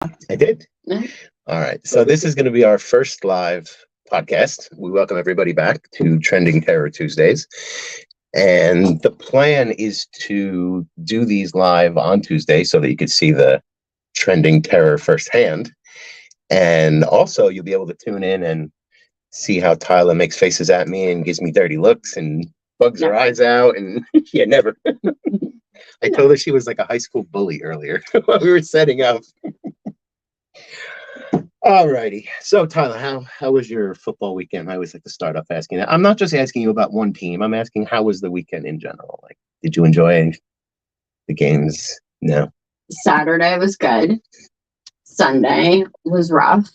I did. All right. So this is going to be our first live podcast. We welcome everybody back to Trending Terror Tuesdays. And the plan is to do these live on Tuesday so that you could see the trending terror firsthand. And also you'll be able to tune in and see how Tyler makes faces at me and gives me dirty looks and bugs her eyes out. And yeah, never. I told her she was like a high school bully earlier while we were setting up. Alrighty. So Tyler, how was your football weekend? I always like to start off asking that. I'm not just asking you about one team. I'm asking how was the weekend in general? Like, did you enjoy the games? No. Saturday was good. Sunday was rough.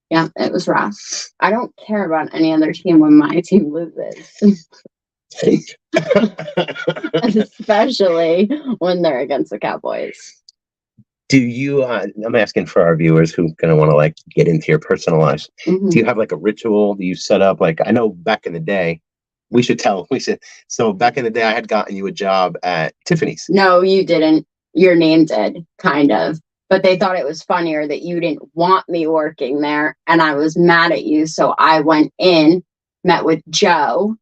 Yeah, it was rough. I don't care about any other team when my team loses. Fake. Especially when they're against the Cowboys. Do you, I'm asking for our viewers who kind of want to like get into your personal lives. Mm-hmm. Do you have like a ritual? Do you set up like, I know back in the day, so back in the day I had gotten you a job at Tiffany's. No, you didn't. Your name did, kind of. But they thought it was funnier that you didn't want me working there and I was mad at you. So I went in, met with Joe.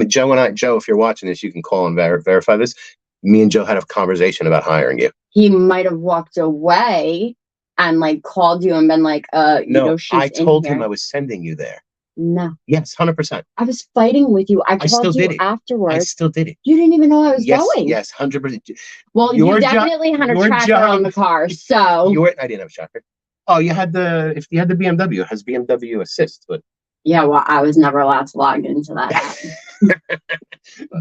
Joe, if you're watching this, you can call and verify this. Me and Joe had a conversation about hiring you. He might have walked away and like called you and been like, no, she's I told in him here. I was sending you there. No. Yes, 100%. I was fighting with you. I still called you did it. afterwards. I still did it. You didn't even know I was going. Yes, 100%. Well, you definitely had a tracker on the car, so I didn't have a tracker. Oh, you had the BMW. It has BMW Assist, but yeah, well, I was never allowed to log into that app.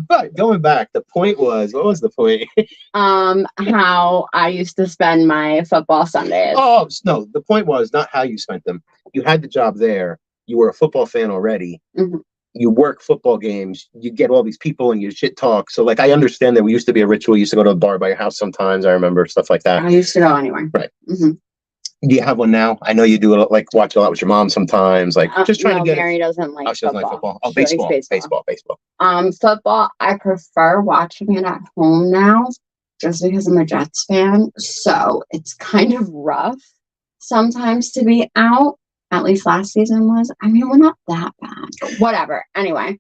But going back, the point was, what was the point? How I used to spend my football Sundays. Oh, no, the point was not how you spent them. You had the job there. You were a football fan already. Mm-hmm. You work football games. You get all these people and you shit talk. So, like, I understand that we used to be a ritual. You used to go to a bar by your house sometimes. I remember stuff like that. I used to go anywhere. Right. Mm-hmm. Do you have one now? I know you do like watch a lot with your mom sometimes. Like, just trying to get. Mary doesn't like. Oh, she doesn't like football. Oh, she baseball. Baseball. Football. I prefer watching it at home now, just because I'm a Jets fan. So it's kind of rough sometimes to be out. At least last season was. I mean, we're not that bad. But whatever. Anyway,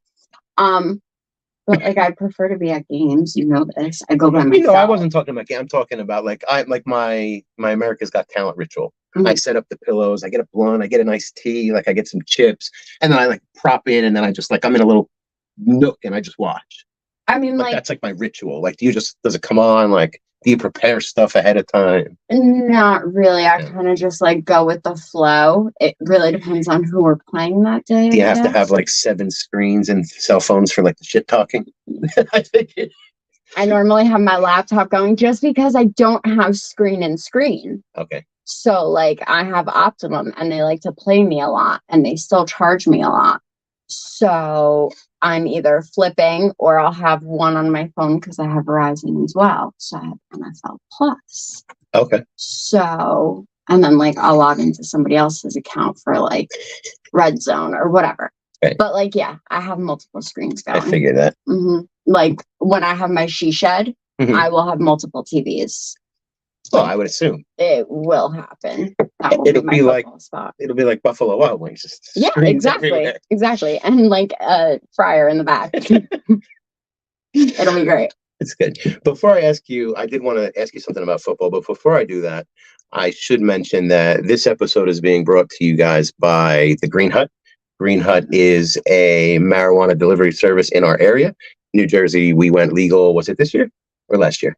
but like I prefer to be at games. You know this. I go by myself. You know, I wasn't talking about game. I'm talking about like my America's Got Talent ritual. Mm-hmm. I set up the pillows. I get a blunt. I get a nice tea. Like I get some chips, and then I like prop in, and then I just like I'm in a little nook, and I just watch. I mean, like that's like my ritual. Like, does it come on? Like, do you prepare stuff ahead of time? Not really. I kind of just like go with the flow. It really depends on who we're playing that day. Do you have to have like 7 screens and cell phones for like the shit talking? I think I normally have my laptop going just because I don't have screen and screen. Okay. So like I have Optimum and they like to play me a lot and they still charge me a lot. So I'm either flipping or I'll have one on my phone because I have Verizon as well. So I have NFL Plus. Okay. So, and then like I'll log into somebody else's account for like Red Zone or whatever. Okay. But like, yeah, I have multiple screens going. I figured that. Mm-hmm. Like when I have my she shed, mm-hmm. I will have multiple TVs. Well, I would assume it will happen. It'll be like Buffalo Wild Wings. Yeah, exactly, and like a fryer in the back. It'll be great. It's good. Before I ask you, I did want to ask you something about football, but before I do that, I should mention that this episode is being brought to you guys by the Green Hut. Green Hut is a marijuana delivery service in our area. New Jersey, we went legal. Was it this year or last year?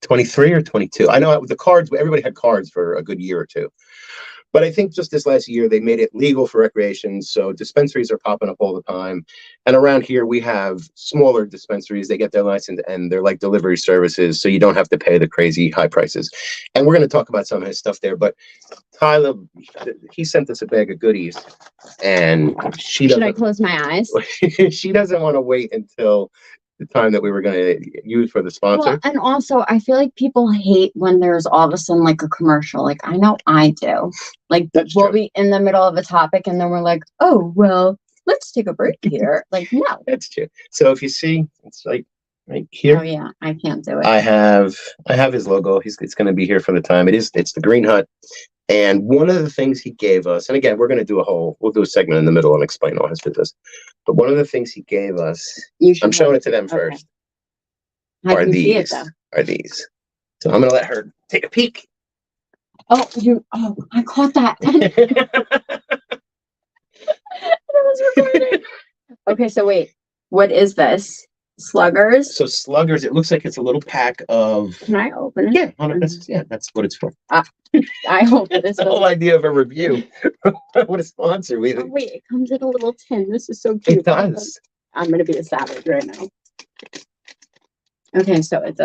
23 or 22. I know the cards, everybody had cards for a good year or two. But I think just this last year, they made it legal for recreation. So dispensaries are popping up all the time. And around here, we have smaller dispensaries. They get their license and they're like delivery services. So you don't have to pay the crazy high prices. And we're going to talk about some of his stuff there. But Tyler, he sent us a bag of goodies. And should I close my eyes? She doesn't want to wait until the time that we were going to use for the sponsor. Well, and also, I feel like people hate when there's all of a sudden like a commercial. Like, I know I do. Like, we'll be in the middle of a topic and then we're like, oh, well, let's take a break here. Like, no. That's true. So if you see, it's like right here. Oh yeah, I can't do it. I have his logo. It's going to be here for the time. It's the Green Hut. And one of the things he gave us, and again, we'll do a segment in the middle and explain all his business. But one of the things he gave us, I'm showing it to them first. I can see it though. Are these? So I'm going to let her take a peek. Oh, I caught that. It was recording. Okay, so wait, what is this? Sluggers? So Sluggers, it looks like it's a little pack of. Can I open it? Yeah, that's what it's for. I hope it is. The whole idea of a review. What a sponsor. Wait, it comes in a little tin. This is so cute. It does. I'm gonna be a savage right now. Okay, so it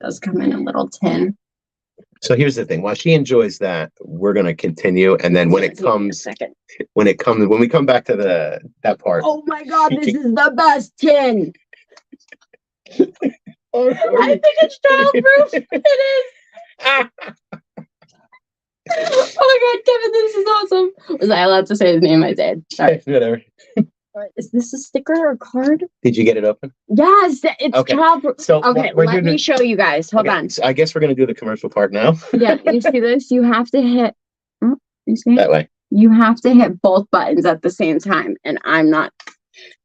does come in a little tin. So here's the thing. While she enjoys that, we're gonna continue, and then when we come back to that part. Oh my God, this is the best tin. I think it's childproof. It is. Oh my God, Kevin, this is awesome. Was I allowed to say his name? I did. Sorry. Whatever. Is this a sticker or a card? Did you get it open? Yes, it's childproof. So okay, let me show you guys. Hold on. So I guess we're gonna do the commercial part now. Yeah, you see this? You have to hit. You see that way. You have to hit both buttons at the same time, and I'm not.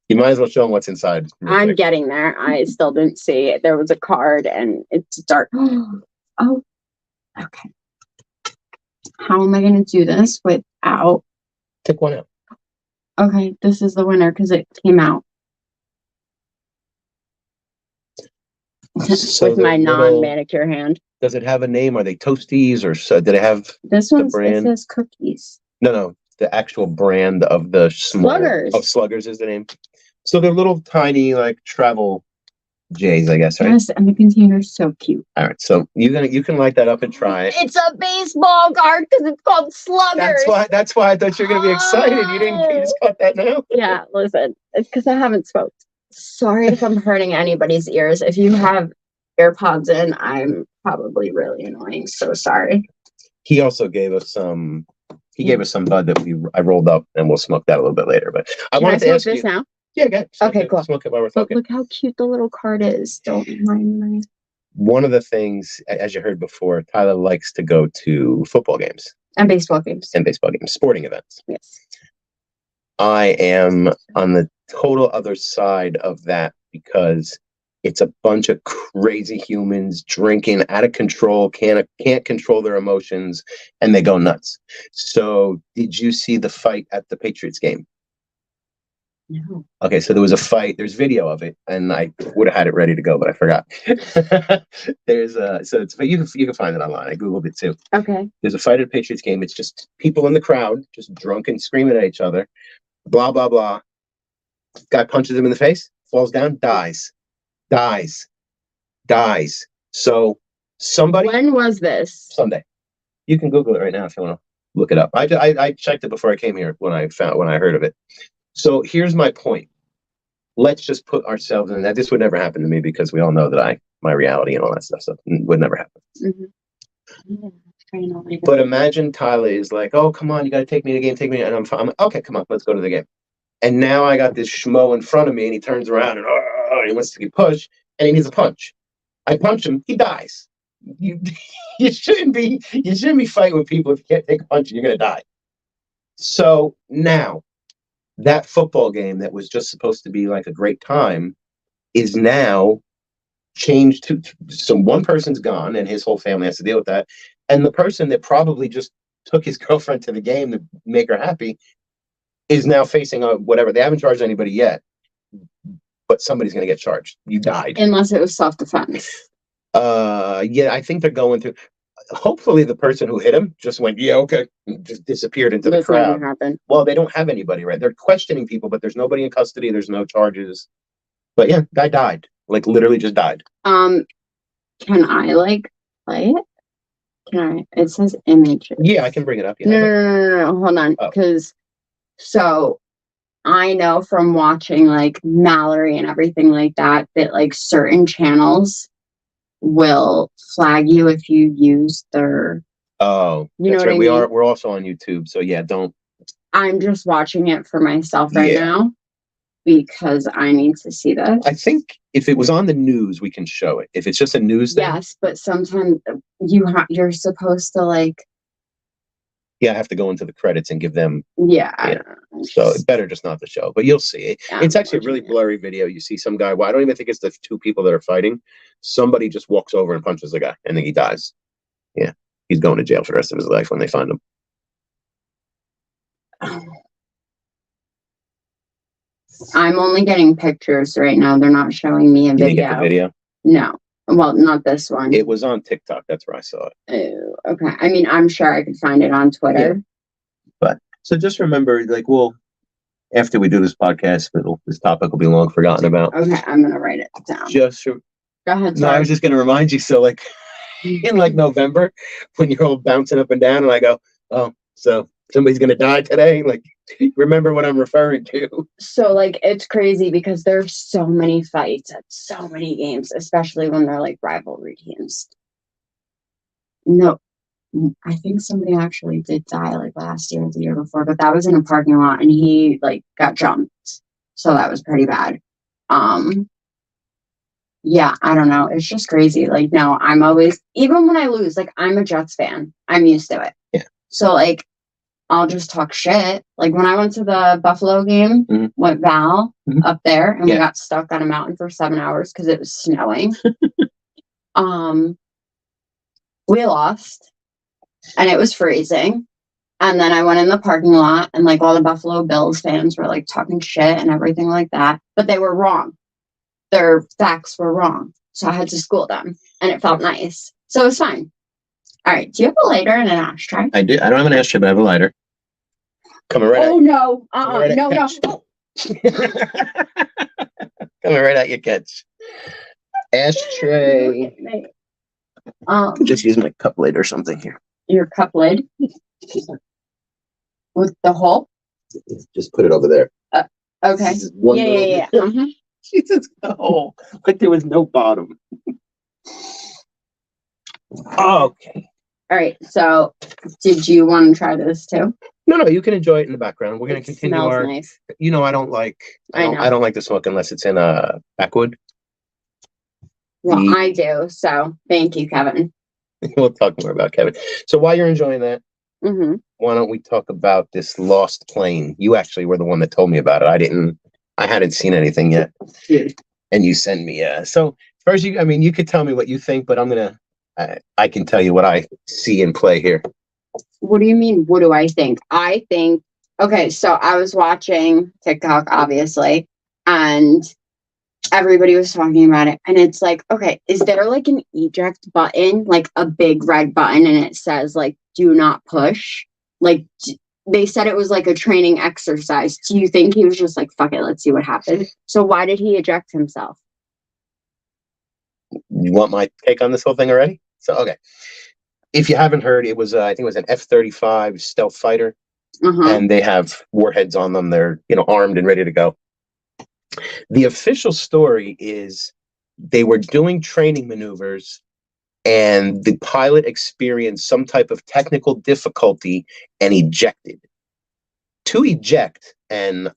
You might as well show them what's inside. I'm getting there. I still didn't see it. There was a card, and it's dark. Oh, okay. How am I going to do this without? Take one out. Okay, this is the winner because it came out. So with my non-manicure hand. Does it have a name? Are they Toasties or did it have this one's it says cookies? No, the actual brand of the Sluggers. Oh, Sluggers is the name. So they're little tiny like travel J's, I guess, right? Yes, and the container's so cute. All right, so you can light that up and try it. It's a baseball card because it's called Sluggers. That's why I thought you were gonna be excited. You just caught that now. Yeah, listen, it's because I haven't smoked. Sorry if I'm hurting anybody's ears. If you have AirPods in, I'm probably really annoying. So sorry. He also gave us some. He gave us some bud that I rolled up, and we'll smoke that a little bit later. But I wanted to ask you. Now? Yeah, go ahead. Okay, cool. Smoke it while we're talking. Look how cute the little card is. Don't mind me. One of the things, as you heard before, Tyler likes to go to football games. And baseball games. Sporting events. Yes. I am on the total other side of that because it's a bunch of crazy humans drinking out of control, can't control their emotions, and they go nuts. So did you see the fight at the Patriots game? No. Okay, so there was a fight. There's video of it, and I would have had it ready to go, but I forgot. But you can find it online. I googled it too. Okay. There's a fight at a Patriots game. It's just people in the crowd, just drunk and screaming at each other. Blah blah blah. Guy punches him in the face, falls down, dies. So somebody. When was this? Sunday. You can Google it right now if you want to look it up. I checked it before I came here when I heard of it. So here's my point. Let's just put ourselves in that. This would never happen to me because we all know that my reality and all that stuff would never happen. Mm-hmm. But imagine Tyler is like, oh, come on, you got to take me to the game, and I'm fine. I'm like, okay, come on, let's go to the game. And now I got this schmo in front of me, and he turns around and he wants to get pushed, and he needs a punch. I punch him, he dies. You shouldn't be fighting with people if you can't take a punch and you're gonna die. So now that football game that was just supposed to be like a great time is now changed to so one person's gone and his whole family has to deal with that. And the person that probably just took his girlfriend to the game to make her happy is now facing whatever. They haven't charged anybody yet, but somebody's going to get charged. You died. Unless it was self-defense. Yeah, I think they're going through. Hopefully the person who hit him just went, yeah, okay, just disappeared into the crowd. Well, they don't have anybody, right? They're questioning people, but there's nobody in custody. There's no charges. But yeah, guy died. Like literally just died. Can I play it? It says images. Yeah, I can bring it up. Yeah, no, hold on. Because so I know from watching Mallory and everything like that certain channels will flag you if you use their. Oh, you know what right. I mean? We're also on YouTube, so yeah, don't. I'm just watching it for myself right now. because I need to see this. I think if it was on the news, we can show it. If it's just a news thing. Yes, but sometimes you're supposed to like. Yeah, I have to go into the credits and give them. Yeah. So it's better just not to show, but you'll see it. Yeah, it's actually a really blurry video. You see some guy. Well, I don't even think it's the two people that are fighting. Somebody just walks over and punches the guy, and then he dies. Yeah, he's going to jail for the rest of his life when they find him. I'm only getting pictures right now. They're not showing me a video. You didn't get the video? No. Well, not this one. It was on TikTok. That's where I saw it. Oh, okay. I mean, I'm sure I could find it on Twitter. Yeah. But so just remember, like, after we do this podcast, this topic will be long forgotten about. Okay, I'm gonna write it down. Go ahead. Sorry. No, I was just gonna remind you. So, like, in like November, when you're all bouncing up and down, and I go, "Oh, so somebody's gonna die today." Like, remember what I'm referring to. So, like, it's crazy because there's so many fights at so many games, especially when they're like rivalry teams. No, I think somebody actually did die like last year or the year before, but that was in a parking lot and he like got jumped. So that was pretty bad. Yeah, I don't know. It's just crazy. Like, no, I'm always, even when I lose, like, I'm a Jets fan. I'm used to it. Yeah. So, like, I'll just talk shit. Like, when I went to the Buffalo game with Val up there, and we got stuck on a mountain for 7 hours because it was snowing. We lost, and it was freezing. And then I went in the parking lot, and, like, all the Buffalo Bills fans were, like, talking shit and everything like that. But they were wrong. Their facts were wrong. So I had to school them, and it felt nice. So it was fine. All right. Do you have a lighter and an ashtray? I do. I don't have an ashtray, but I have a lighter. Coming right at you. No. No. Coming right at your kids. Ashtray. Just use my cup lid or something here. Your cup lid? With the hole? Just put it over there. Okay. Yeah. Jesus, no. Like there was no bottom. Okay. All right. So, did you want to try this too? No, you can enjoy it in the background. We're going to continue our. Nice. You know, I don't like the smoke unless it's in a backwood. Well, I do. So, thank you, Kevin. We'll talk more about Kevin. So, while you're enjoying that, why don't we talk about this lost plane? You actually were the one that told me about it. I hadn't seen anything yet. And you sent me. So, first, you could tell me what you think, but I can tell you what I see in play here. What do you mean? What do I think? I think, okay, so I was watching TikTok, obviously, and everybody was talking about it. And it's like, okay, is there like an eject button, like a big red button, and it says like, do not push? Like, they said it was like a training exercise. Do you think he was just like, fuck it, let's see what happens? So why did he eject himself? You want my take on this whole thing already? So, okay. If you haven't heard, it was, I think it was an F-35 stealth fighter. And they have warheads on them. They're, armed and ready to go. The official story is they were doing training maneuvers and the pilot experienced some type of technical difficulty and ejected. To eject, and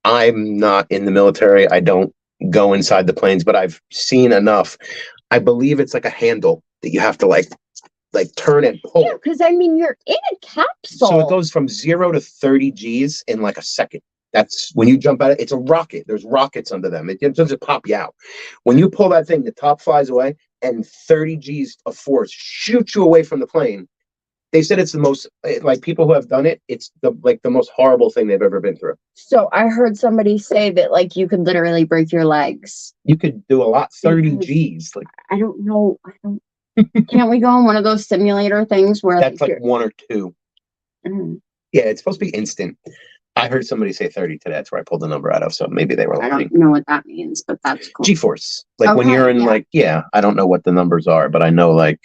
I'm not in the military, I don't go inside the planes, but I've seen enough. I believe it's like a handle that you have to like turn and pull. Yeah, because you're in a capsule. So it goes from 0 to 30 Gs in like a second. That's when you jump out. It's a rocket. There's rockets under them. It doesn't pop you out. When you pull that thing, the top flies away and 30 Gs of force shoot you away from the plane. They said it's the most, like people who have done it, it's the most horrible thing they've ever been through. So I heard somebody say that like you could literally break your legs. You could do a lot, 30 Gs. Like I don't know. Can't we go on one of those simulator things where that's like 1 or 2? Yeah, it's supposed to be instant. I heard somebody say 30 today. That's where I pulled the number out of. So maybe they were lying. I don't know what that means, but that's cool. G-force. Like when you're in I don't know what the numbers are, but I know like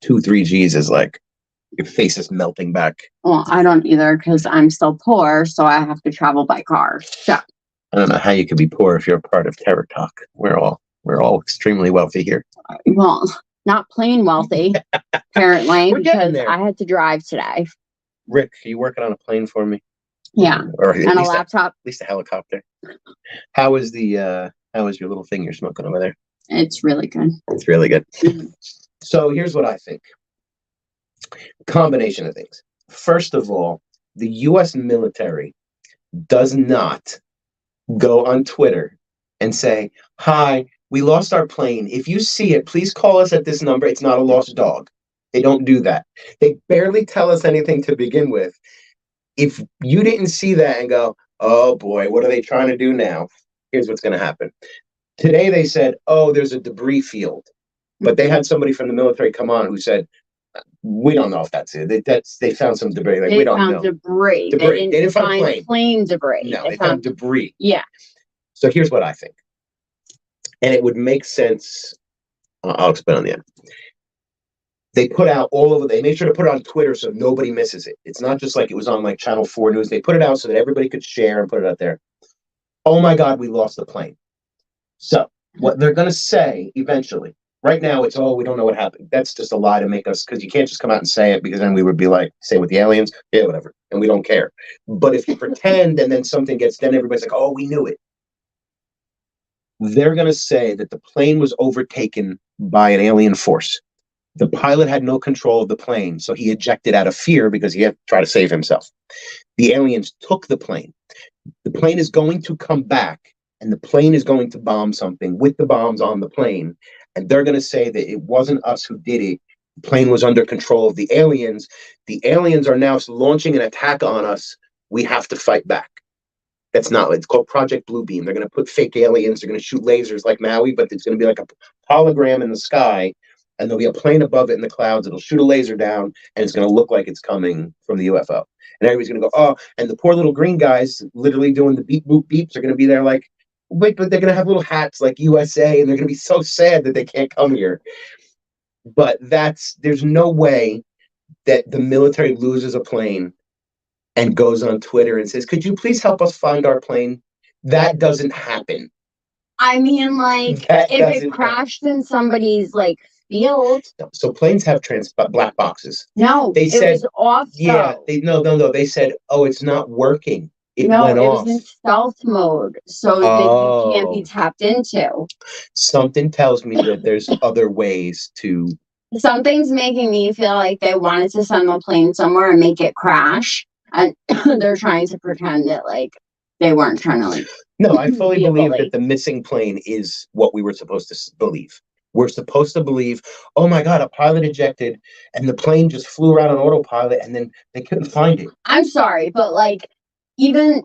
2-3 Gs is like your face is melting back. Well, I don't either because I'm still poor, so I have to travel by car. So I don't know how you could be poor if you're a part of Terror Talk. We're all extremely wealthy here. Well, not plain wealthy, apparently, because I had to drive today. Rick, are you working on a plane for me? Yeah. Or at And a least laptop. at least a helicopter. How is your little thing you're smoking over there? It's really good. It's really good. Mm-hmm. So here's what I think. Combination of things. First of all, the U.S. military does not go on Twitter and say, "Hi, we lost our plane. If you see it, please call us at this number. It's not a lost dog." They don't do that. They barely tell us anything to begin with. If you didn't see that and go, "Oh boy, what are they trying to do now?" Here's what's going to happen. Today they said, "Oh, there's a debris field." But they had somebody from the military come on who said, "We don't know if that's it. They found some debris. Like, we don't know. Debris. Debris. They didn't find a plane. Plane debris. No, they found debris." Yeah. So here's what I think. And it would make sense. I'll explain on the end. They put out all over. They made sure to put it on Twitter so nobody misses it. It's not just like it was on like Channel 4 News. They put it out so that everybody could share and put it out there. Oh my God, we lost the plane. So what they're going to say eventually, right now it's, "Oh, we don't know what happened." That's just a lie to make us, because you can't just come out and say it, because then we would be like, say with the aliens, yeah, whatever. And we don't care. But if you pretend and then something gets, then everybody's like, "Oh, we knew it." They're going to say that the plane was overtaken by an alien force. The pilot had no control of the plane, so he ejected out of fear because he had to try to save himself. The aliens took the plane. The plane is going to come back, and the plane is going to bomb something with the bombs on the plane. And they're going to say that it wasn't us who did it. The plane was under control of the aliens. The aliens are now launching an attack on us. We have to fight back. That's not, it's called Project Bluebeam. They're going to put fake aliens. They're going to shoot lasers like Maui, but it's going to be like a hologram in the sky. And there'll be a plane above it in the clouds. It'll shoot a laser down, and it's going to look like it's coming from the UFO. And everybody's going to go, "Oh," and the poor little green guys literally doing the beep, boop, beeps are going to be there like, wait, but they're going to have little hats like USA, and they're going to be so sad that they can't come here. But there's no way that the military loses a plane and goes on Twitter and says, "Could you please help us find our plane?" That doesn't happen. I mean, like, if it crashed in somebody's like field. No. So planes have black boxes. No, they said, was off. Yeah, no. They said, "Oh, it's not working. It went off." Was in stealth mode, so that you can't be tapped into. Something tells me that there's other ways to. Something's making me feel like they wanted to send the plane somewhere and make it crash, and they're trying to pretend that like they weren't trying to like. No, I fully believe that the missing plane is what we were supposed to believe. We're supposed to believe, "Oh my God, a pilot ejected and the plane just flew around on autopilot and then they couldn't find it." I'm sorry, but like, even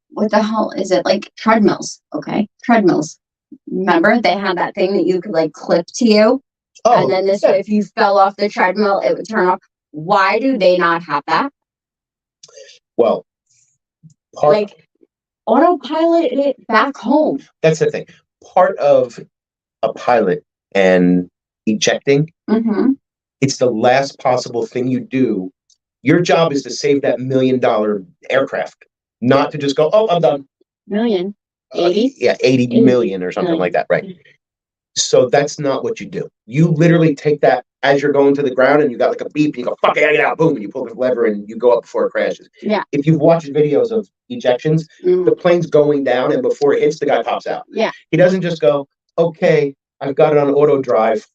what the hell is it? Like treadmills, okay? Treadmills. Remember, they had that thing that you could like clip to you, and then this way, if you fell off the treadmill, it would turn off. Why do they not have that? Well, autopilot it back home. That's the thing. Part of a pilot and ejecting, it's the last possible thing you do. Your job is to save that $1 million aircraft, not to just go, "Oh, I'm done." Million. 80? 80 million or something like that, right? So that's not what you do. You literally take that as you're going to the ground and you got like a beep, and you go, "Fuck it, get out," boom, and you pull the lever and you go up before it crashes. Yeah. If you've watched videos of ejections, the plane's going down, and before it hits, the guy pops out. Yeah. He doesn't just go, "Okay, I've got it on auto drive."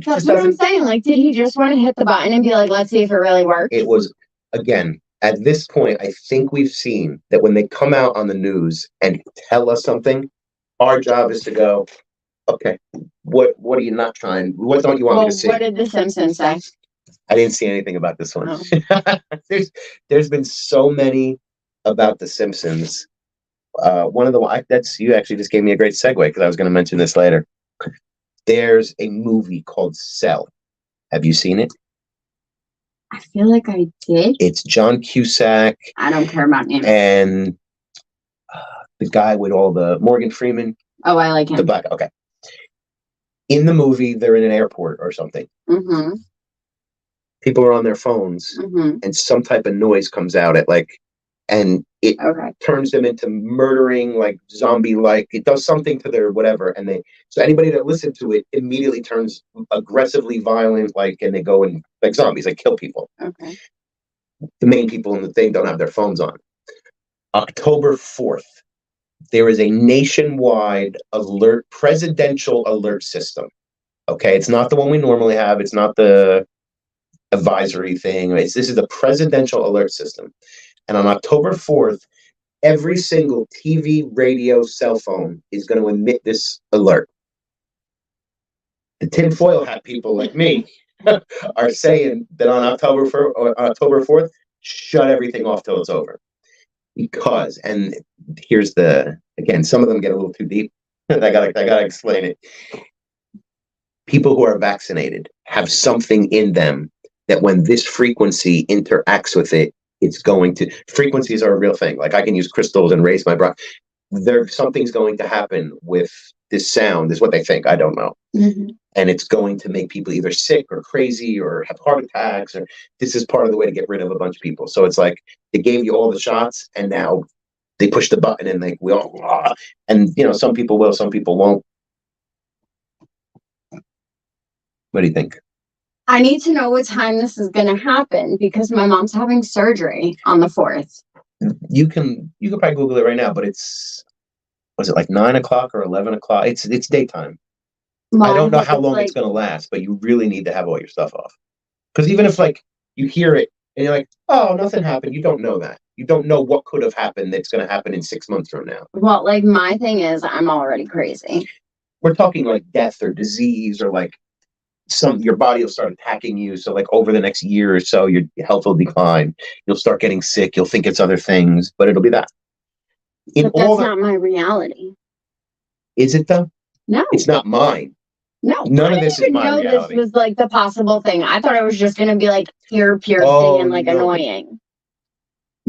That's what I'm saying. Like, did he just want to hit the button and be like, "Let's see if it really works"? It was, again, at this point, I think we've seen that when they come out on the news and tell us something, our job is to go, "Okay, what are you not trying? What don't you want me to see?" What did The Simpsons say? I didn't see anything about this one. Oh. There's been so many about The Simpsons. One of the that's you actually just gave me a great segue, because I was going to mention this later. There's a movie called Cell. Have you seen it? I feel like I did. It's John Cusack. I don't care about names. And the guy with all the Morgan Freeman. Oh, I like him. The black. Okay. In the movie, they're in an airport or something. People are on their phones, and some type of noise comes out and it turns them into murdering, like zombie-like. It does something to their whatever, and so anybody that listens to it immediately turns aggressively violent, and they go and like zombies, like kill people. Okay. The main people in the thing don't have their phones on. October 4th, there is a nationwide presidential alert system. Okay, it's not the one we normally have. It's not the advisory thing. This is the presidential alert system. And on October 4th, every single TV, radio, cell phone is going to emit this alert. The tinfoil hat people like me are saying that on October 4th, shut everything off till it's over. Because, and here's again, some of them get a little too deep. I gotta explain it. People who are vaccinated have something in them that when this frequency interacts with it, frequencies are a real thing. Like I can use crystals and raise my bra. Something's going to happen with this sound, is what they think. I don't know. Mm-hmm. And it's going to make people either sick or crazy or have heart attacks, or this is part of the way to get rid of a bunch of people. So it's like they gave you all the shots and now they push the button and we all, and some people will, some people won't. What do you think? I need to know what time this is going to happen because my mom's having surgery on the 4th. You can probably Google it right now, but was it like 9 o'clock or 11 o'clock? It's daytime. I don't know how long it's going to last, but you really need to have all your stuff off. Because even if you hear it and you're like, oh, nothing happened, you don't know that. You don't know what could have happened that's going to happen in 6 months from now. Well, my thing is I'm already crazy. We're talking like death or disease or your body will start attacking you. So over the next year or so, your health will decline. You'll start getting sick. You'll think it's other things, but it'll be that. But that's not my reality. Is it though? No. It's not mine. No, none of this is my reality. This was the possible thing. I thought it was just going to be ear piercing and annoying.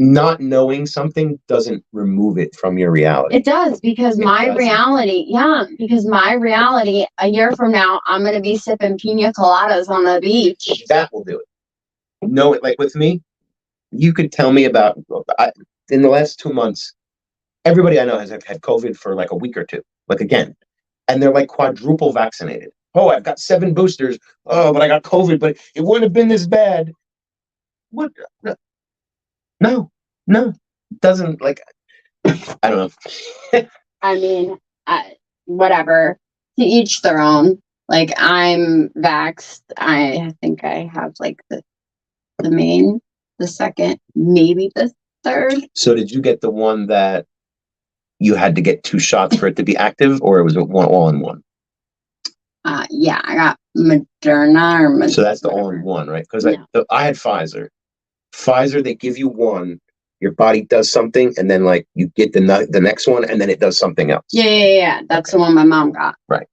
Not knowing something doesn't remove it from your reality. It does, because reality, because my reality, a year from now, I'm going to be sipping pina coladas on the beach. That will do it. No, with me, you could tell me about, in the last 2 months, everybody I know has had COVID for a week or two, again. And they're quadruple vaccinated. Oh, I've got 7 boosters. Oh, but I got COVID, but it wouldn't have been this bad. What? No, it doesn't. I don't know. I mean, whatever. To each their own. I'm vaxxed. I think I have the second, maybe the third. So did you get the one that you had to get 2 shots for it to be active, or it was all in one? Yeah, I got Moderna So that's the all in one, right? Because I had Pfizer. Pfizer, they give you one, your body does something, and then you get the next one, and then it does something else. Yeah. That's the one my mom got. Right.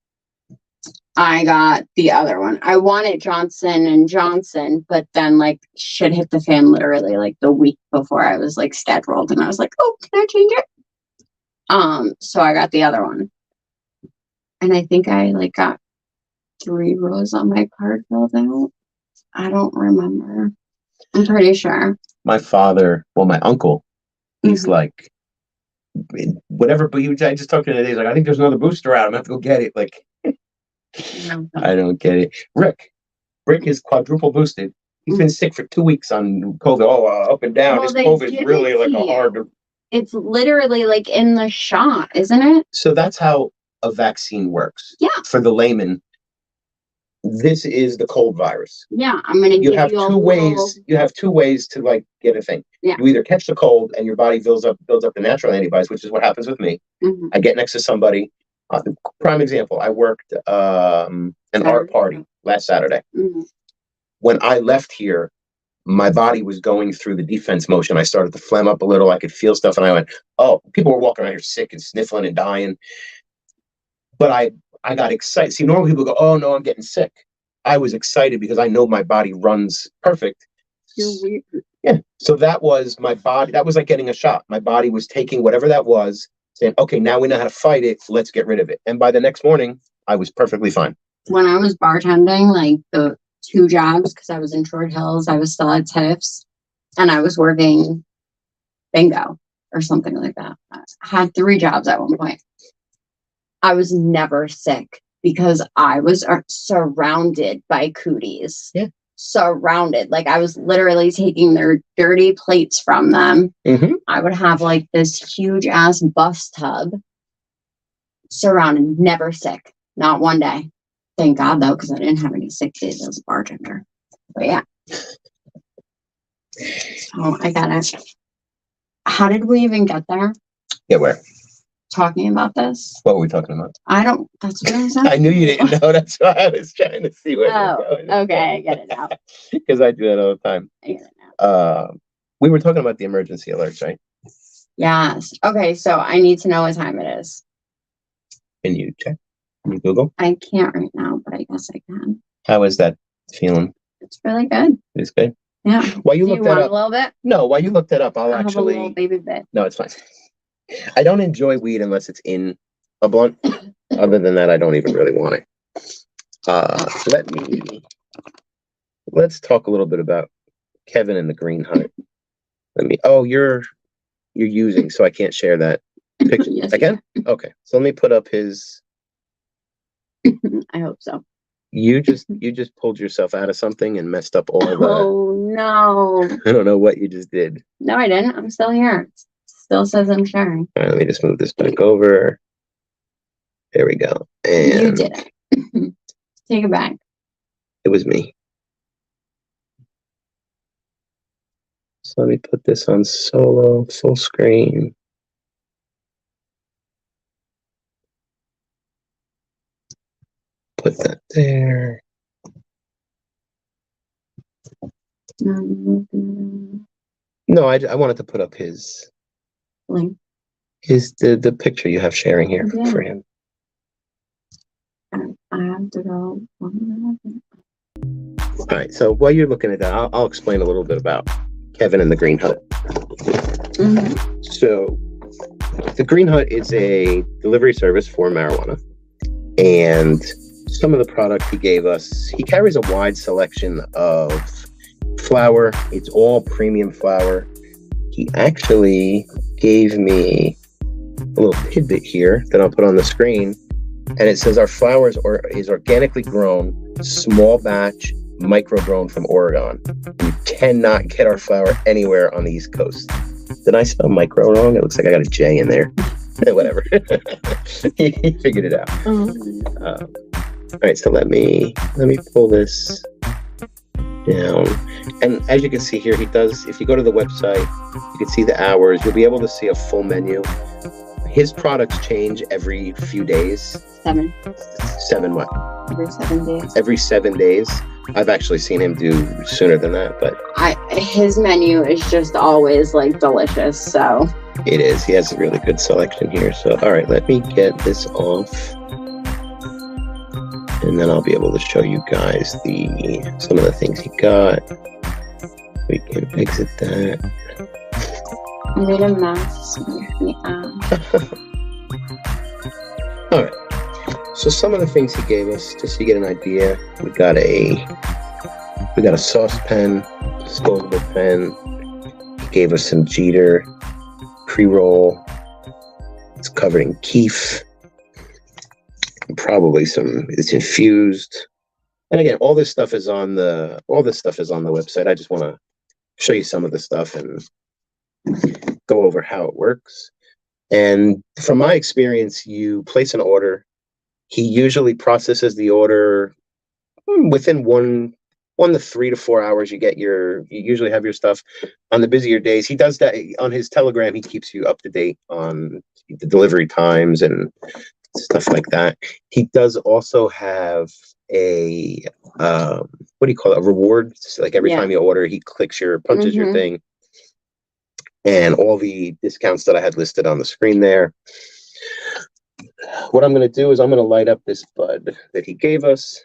I got the other one. I wanted Johnson & Johnson, but then shit hit the fan literally the week before I was scheduled, and I was oh, can I change it? So I got the other one. And I think I got 3 rows on my card filled out. I don't remember. I'm pretty sure. My father, my uncle, he's whatever, but I just talked to him today. He's I think there's another booster out. I'm gonna have to go get it. I don't get it. Rick is quadruple boosted. He's been sick for 2 weeks on COVID. Up and down. His COVID is really a hard. It's literally in the shot, isn't it? So that's how a vaccine works. Yeah. For the layman, this is the cold virus. Yeah, I'm gonna. You have 2 ways. You have 2 ways to get a thing. Yeah. You either catch the cold and your body builds up the natural antibodies, which is what happens with me. Mm-hmm. I get next to somebody. Prime example. I worked an art party last Saturday. Mm-hmm. When I left here, my body was going through the defense motion. I started to phlegm up a little. I could feel stuff, and I went, "Oh, people were walking around here sick and sniffling and dying." But I got excited. See, normally people go, "Oh no, I'm getting sick." I was excited because I know my body runs perfect. You're weird. Yeah. So that was my body. That was like getting a shot. My body was taking whatever that was, saying, "Okay, now we know how to fight it. Let's get rid of it." And by the next morning, I was perfectly fine. When I was bartending, the 2 jobs, because I was in Short Hills, I was still at Tiff's, and I was working bingo or something like that. I had 3 jobs at one point. I was never sick because I was surrounded by cooties. Yeah. surrounded. Like I was literally taking their dirty plates from them. I would have like this huge ass bus tub surrounded, never sick, not one day. Thank God though, because I didn't have any sick days as a bartender. But yeah. Oh, I got it. How did we even get there? Yeah, where? Talking about this? What were we talking about? That's what I said. I knew you didn't know. That's why I was trying to see where you're going. Okay, I get it now. Because I do that all the time. I get it now. We were talking about the emergency alerts, right? Yes. Okay, so I need to know what time it is. Can you check? Can you Google? I can't right now, but I guess I can. How is that feeling? It's really good. It's good? Yeah. While you look that up. A little bit? No, while you look that up, I'll have actually. A little baby bit. No, it's fine. I don't enjoy weed unless it's in a blunt. Other than that, I don't even really want it. Let's talk a little bit about Kevin and the Green Hut. You're using, so I can't share that picture. Yes, I can? Okay. So let me put up his. I hope so. You just pulled yourself out of something and messed up all the. Oh no! I don't know what you just did. No, I didn't. I'm still here. It still says I'm sharing. All right, let me just move this back over. There we go. And you did it. Take it back. It was me. So let me put this on solo, full screen. Put that there. No, I wanted to put up his link. The picture you have sharing here for him. I have to go. All right. So while you're looking at that, I'll explain a little bit about Kevin and the Green Hut. So the Green Hut is a delivery service for marijuana, and some of the products he gave us, he carries a wide selection of flour. It's all premium flour. He actually gave me a little tidbit here that I'll put on the screen, and it says our flour is organically grown, small batch, micro-grown from Oregon. You cannot get our flour anywhere on the East Coast. Did I spell micro wrong? It looks like I got a J in there. Whatever. he figured it out. All right, so let me pull this down. And as you can see here, he does, if you go to the website, you can see the hours. You'll be able to see a full menu. His products change every few days. 7. 7 what? Every 7 days. Every 7 days. I've actually seen him do sooner than that, but his menu is just always like delicious. So it is. He has a really good selection here. So all right, let me get this off, and then I'll be able to show you guys some of the things he got. We can exit that. I made a mess. All right. So some of the things he gave us, just so you get an idea, we got a saucepan, disposable pen. He gave us some Jeter pre-roll. It's covered in keef. Probably it's infused. And again, all this stuff is on the website. I just want to show you some of the stuff and go over how it works. And from my experience, you place an order. He usually processes the order within 1 to 3 to 4 hours. You usually have your stuff. On the busier days, he does that on his Telegram. He keeps you up to date on the delivery times and stuff like that. He does also have a what do you call it? A reward. So like every time you order, he punches your thing, and all the discounts that I had listed on the screen there. What I'm going to do is I'm going to light up this bud that he gave us.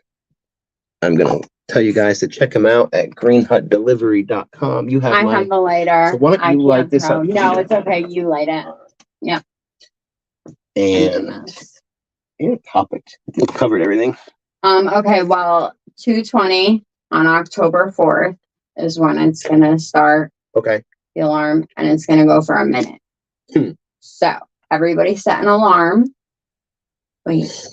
I'm going to tell you guys to check him out at greenhutdelivery.com. I have the lighter. So why don't you light this up? No, it's okay. You light it. Yeah. And topic. You covered everything. Okay. Well, 2:20 on October 4th is when it's going to start. Okay. The alarm, and it's going to go for a minute. So everybody set an alarm. Wait.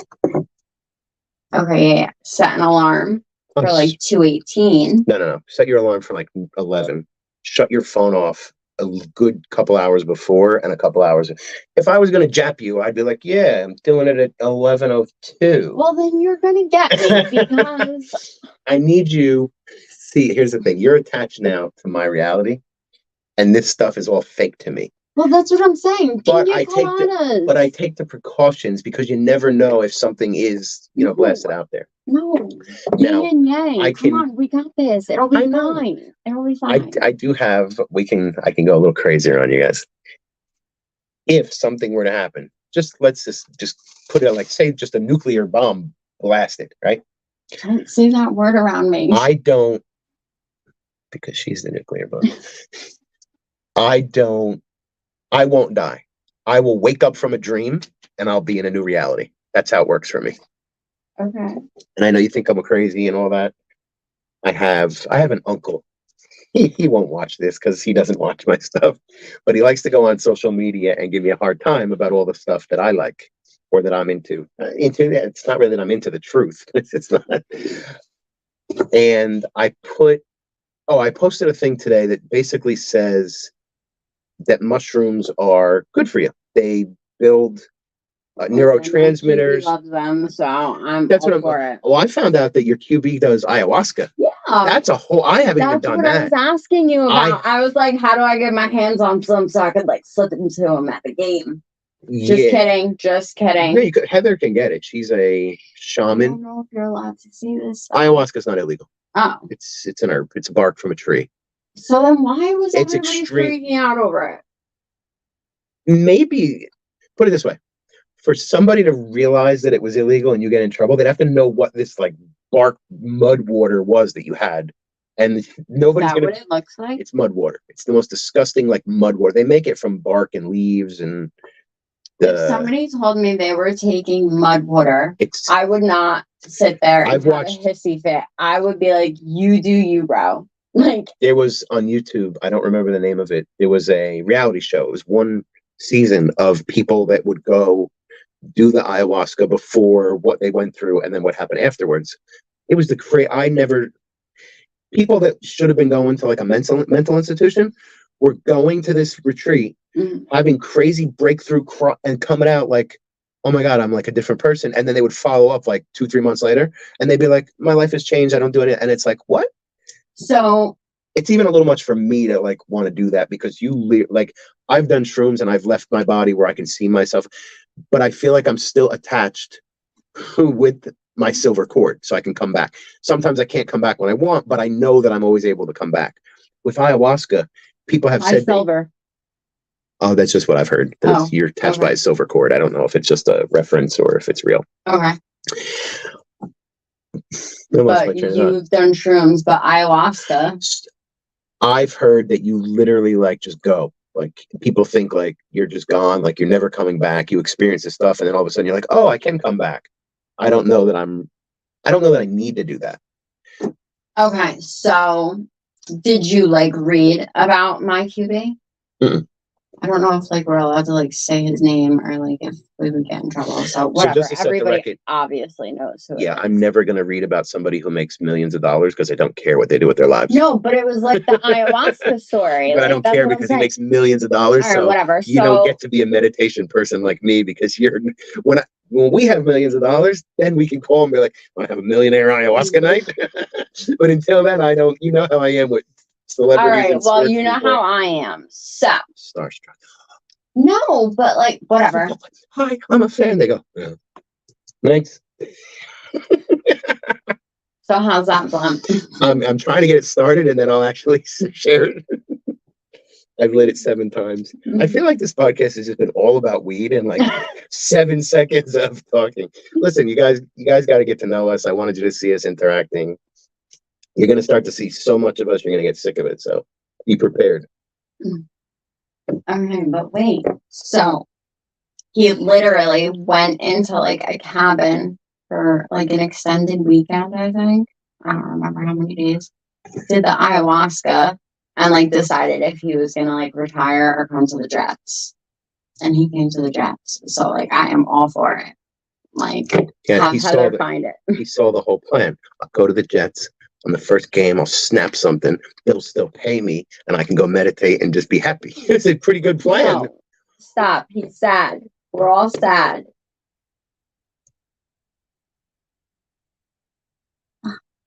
Okay, set an alarm. for like 2:18. No. Set your alarm for like 11. Shut your phone off a good couple hours before and a couple hours. If I was going to jap you, I'd be like, yeah, I'm doing it at 11:02. Well, then you're going to get me because I need you. See, here's the thing. You're attached now to my reality, and this stuff is all fake to me. Well, that's what I'm saying. But I take the precautions because you never know if something is, blasted out there. No. Yin and yang. Come on, we got this. It'll be fine. It'll be fine. I do have, I can go a little crazier on you guys. If something were to happen, let's just put it like, say, just a nuclear bomb blasted, right? Don't say that word around me. I don't, because she's the nuclear bomb. I won't die. I will wake up from a dream and I'll be in a new reality. That's how it works for me. Okay. And I know you think I'm crazy and all that. I have an uncle. He won't watch this because he doesn't watch my stuff, but he likes to go on social media and give me a hard time about all the stuff that I like or that I'm into. It's not really that I'm into the truth. It's not. And I posted a thing today that basically says that mushrooms are good for you. They build neurotransmitters. I love them, so I'm all for it. Well, I found out that your QB does ayahuasca. Yeah. That's a whole, I haven't even done that. That's what I was asking you about. I was like, how do I get my hands on some so I could like slip it into them at the game? Just kidding. No, Heather can get it. She's a shaman. I don't know if you're allowed to see this. Ayahuasca's not illegal. Oh. It's an herb. It's bark from a tree. So then why was everybody freaking out over it? Maybe, put it this way. For somebody to realize that it was illegal and you get in trouble, they'd have to know what this like bark mud water was that you had. And nobody's what it looks like? It's mud water. It's the most disgusting like mud water. They make it from bark and leaves and if somebody told me they were taking mud water, I would not sit there and have a hissy fit. I would be like, you do you, bro. Like, there was on YouTube, I don't remember the name of it. There was a reality show. It was one season of people that would go do the ayahuasca before what they went through and then what happened afterwards. It was people that should have been going to like a mental institution were going to this retreat, having crazy breakthrough and coming out like, oh my God, I'm like a different person. And then they would follow up like 2-3 months later and they'd be like, my life has changed. I don't do it. And it's like, what? So it's even a little much for me to like want to do that because I've done shrooms and I've left my body where I can see myself, but I feel like I'm still attached with my silver cord so I can come back. Sometimes I can't come back when I want, but I know that I'm always able to come back. With ayahuasca, people have said silver. Oh, that's just what I've heard. You're attached by a silver cord. I don't know if it's just a reference or if it's real. Okay. But you've done shrooms, but ayahuasca. I've heard that you literally like just go. Like people think like you're just gone, like you're never coming back. You experience this stuff, and then all of a sudden you're like, oh, I can come back. I don't know that I need to do that. Okay, so did you like read about my QB? Mm-mm. I don't know if like we're allowed to like say his name or like if we would get in trouble. So whatever. So everybody obviously knows who. Yeah, I'm never gonna read about somebody who makes millions of dollars because I don't care what they do with their lives. No, but it was like the ayahuasca story. But like, I don't care because he makes millions of dollars. All right, so whatever. You don't get to be a meditation person like me because when we have millions of dollars, then we can call and be like, I have a millionaire ayahuasca night. But until then, I don't. You know how I am with celebrities. All right. Well, you know how I am. So starstruck. No, but like whatever. Hi, I'm a fan. They go, yeah. Thanks. So how's that blunt? I'm trying to get it started and then I'll actually share it. I've lit it 7 times. I feel like this podcast has just been all about weed and like 7 seconds of talking. Listen, you guys got to get to know us. I wanted you to see us interacting. You're going to start to see so much of us, you're going to get sick of it. So be prepared. Okay, but wait. So he literally went into like a cabin for like an extended weekend, I think. I don't remember how many days. Did the ayahuasca and like decided if he was gonna like retire or come to the Jets. And he came to the Jets. So like I am all for it. Like yeah, have Heather find it. He saw the whole plan. I'll go to the Jets. on the first game, I'll snap something. It'll still pay me, and I can go meditate and just be happy. It's a pretty good plan. No, stop. He's sad. We're all sad.